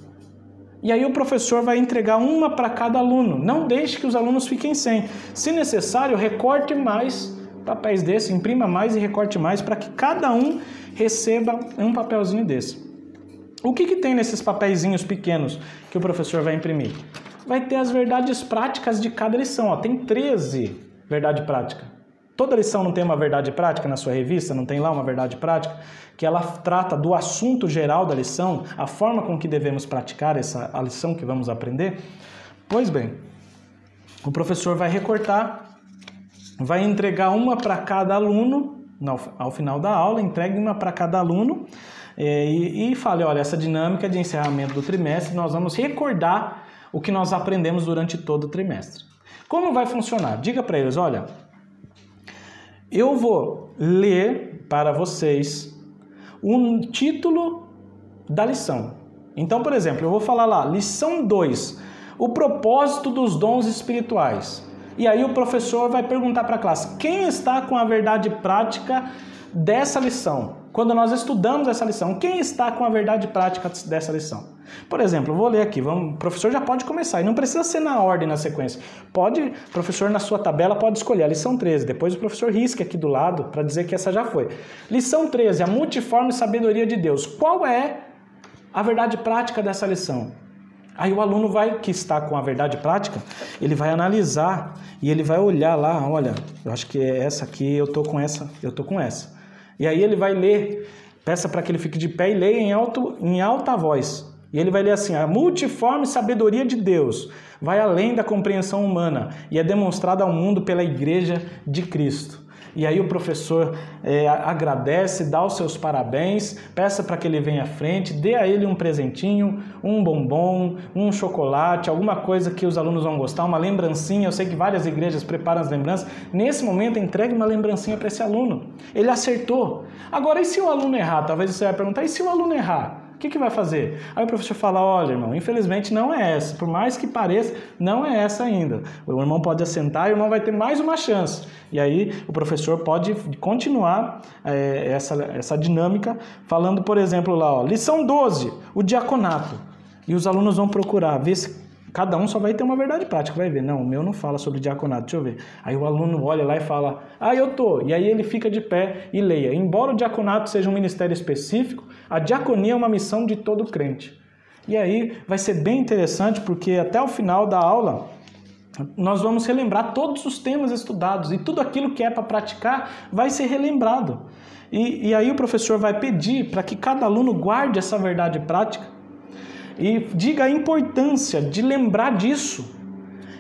E aí o professor vai entregar uma para cada aluno. Não deixe que os alunos fiquem sem. Se necessário, recorte mais papéis desse, imprima mais e recorte mais para que cada um receba um papelzinho desse. O que tem nesses papeizinhos pequenos que o professor vai imprimir? Vai ter as verdades práticas de cada lição. Tem 13 verdades práticas. Toda lição não tem uma verdade prática na sua revista? Não tem lá uma verdade prática? Que ela trata do assunto geral da lição, a forma com que devemos praticar a lição que vamos aprender? Pois bem, o professor vai recortar, vai entregar uma para cada aluno, ao final da aula, entregue uma para cada aluno e fale: olha, essa dinâmica de encerramento do trimestre, nós vamos recordar o que nós aprendemos durante todo o trimestre. Como vai funcionar? Diga para eles: olha, eu vou ler para vocês o título da lição. Então, por exemplo, eu vou falar lá, lição 2, o propósito dos dons espirituais. E aí o professor vai perguntar para a classe: quem está com a verdade prática dessa lição? Quando nós estudamos essa lição, quem está com a verdade prática dessa lição? Por exemplo, eu vou ler aqui, o professor já pode começar, e não precisa ser na ordem, na sequência. O professor na sua tabela pode escolher a lição 13, depois o professor risca aqui do lado para dizer que essa já foi. Lição 13, a multiforme sabedoria de Deus. Qual é a verdade prática dessa lição? Aí o aluno que está com a verdade prática, ele vai analisar e ele vai olhar lá, olha, eu acho que é essa aqui, eu tô com essa. E aí ele vai ler, peça para que ele fique de pé e leia em alta voz. E ele vai ler assim, a multiforme sabedoria de Deus vai além da compreensão humana e é demonstrada ao mundo pela Igreja de Cristo. E aí o professor agradece, dá os seus parabéns, peça para que ele venha à frente, dê a ele um presentinho, um bombom, um chocolate, alguma coisa que os alunos vão gostar, uma lembrancinha. Eu sei que várias igrejas preparam as lembranças. Nesse momento, entregue uma lembrancinha para esse aluno. Ele acertou. Agora, e se o aluno errar? Talvez você vai perguntar, e se o aluno errar? O que vai fazer? Aí o professor fala, olha, irmão, infelizmente não é essa. Por mais que pareça, não é essa ainda. O irmão pode assentar e o irmão vai ter mais uma chance. E aí o professor pode continuar essa dinâmica, falando, por exemplo, lá, ó, lição 12, o diaconato. E os alunos vão procurar, ver se cada um só vai ter uma verdade prática, vai ver. Não, o meu não fala sobre diaconato, deixa eu ver. Aí o aluno olha lá e fala, eu tô. E aí ele fica de pé e leia. Embora o diaconato seja um ministério específico, a diaconia é uma missão de todo crente. E aí vai ser bem interessante, porque até o final da aula nós vamos relembrar todos os temas estudados e tudo aquilo que é para praticar vai ser relembrado. E aí o professor vai pedir para que cada aluno guarde essa verdade prática e diga a importância de lembrar disso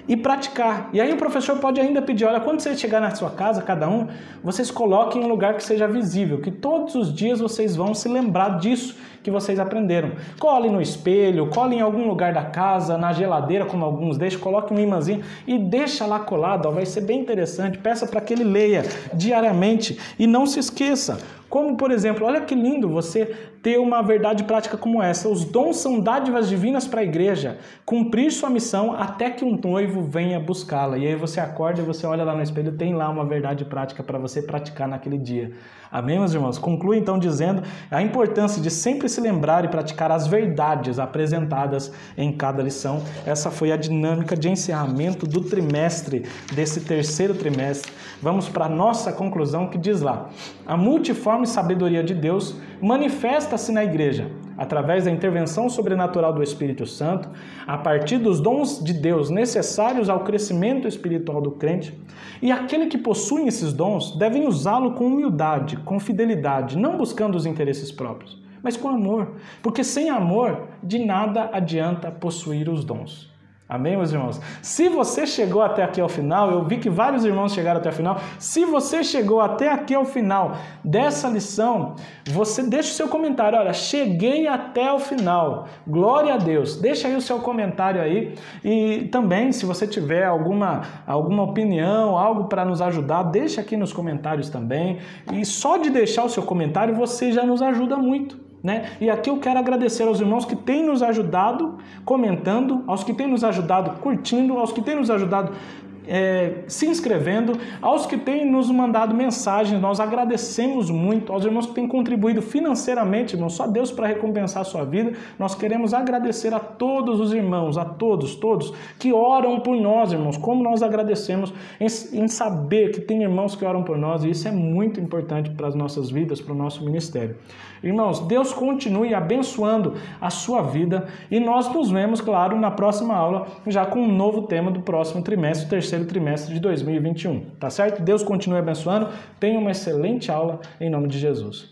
e praticar. E aí o professor pode ainda pedir, olha, quando você chegar na sua casa, cada um, vocês coloquem em um lugar que seja visível, que todos os dias vocês vão se lembrar disso que vocês aprenderam. Cole no espelho, cole em algum lugar da casa, na geladeira, como alguns deixam, coloque um imãzinho e deixa lá colado, ó, vai ser bem interessante. Peça para que ele leia diariamente e não se esqueça. Como, por exemplo, olha que lindo você ter uma verdade prática como essa. Os dons são dádivas divinas para a igreja. Cumprir sua missão até que um noivo venha buscá-la. E aí você acorda e você olha lá no espelho, tem lá uma verdade prática para você praticar naquele dia. Amém, meus irmãos? Conclui então dizendo a importância de sempre se lembrar e praticar as verdades apresentadas em cada lição. Essa foi a dinâmica de encerramento do trimestre, desse terceiro trimestre. Vamos para a nossa conclusão que diz lá: a multiforme sabedoria de Deus manifesta-se na igreja através da intervenção sobrenatural do Espírito Santo, a partir dos dons de Deus necessários ao crescimento espiritual do crente, e aquele que possui esses dons devem usá-lo com humildade, com fidelidade, não buscando os interesses próprios, mas com amor, porque sem amor de nada adianta possuir os dons. Amém, meus irmãos? Se você chegou até aqui ao final, eu vi que vários irmãos chegaram até o final. Se você chegou até aqui ao final dessa lição, você deixa o seu comentário. Olha, cheguei até o final. Glória a Deus. Deixa aí o seu comentário aí. E também, se você tiver alguma opinião, algo para nos ajudar, deixa aqui nos comentários também. E só de deixar o seu comentário, você já nos ajuda muito. E aqui eu quero agradecer aos irmãos que têm nos ajudado comentando, aos que têm nos ajudado curtindo, aos que têm nos ajudado se inscrevendo, aos que têm nos mandado mensagens. Nós agradecemos muito, aos irmãos que têm contribuído financeiramente, irmãos, só Deus para recompensar a sua vida. Nós queremos agradecer a todos os irmãos, a todos que oram por nós, irmãos, como nós agradecemos em saber que tem irmãos que oram por nós, e isso é muito importante para as nossas vidas, para o nosso ministério. Irmãos, Deus continue abençoando a sua vida e nós nos vemos, claro, na próxima aula, já com um novo tema do próximo trimestre, o terceiro trimestre de 2021. Tá certo? Deus continue abençoando. Tenha uma excelente aula em nome de Jesus.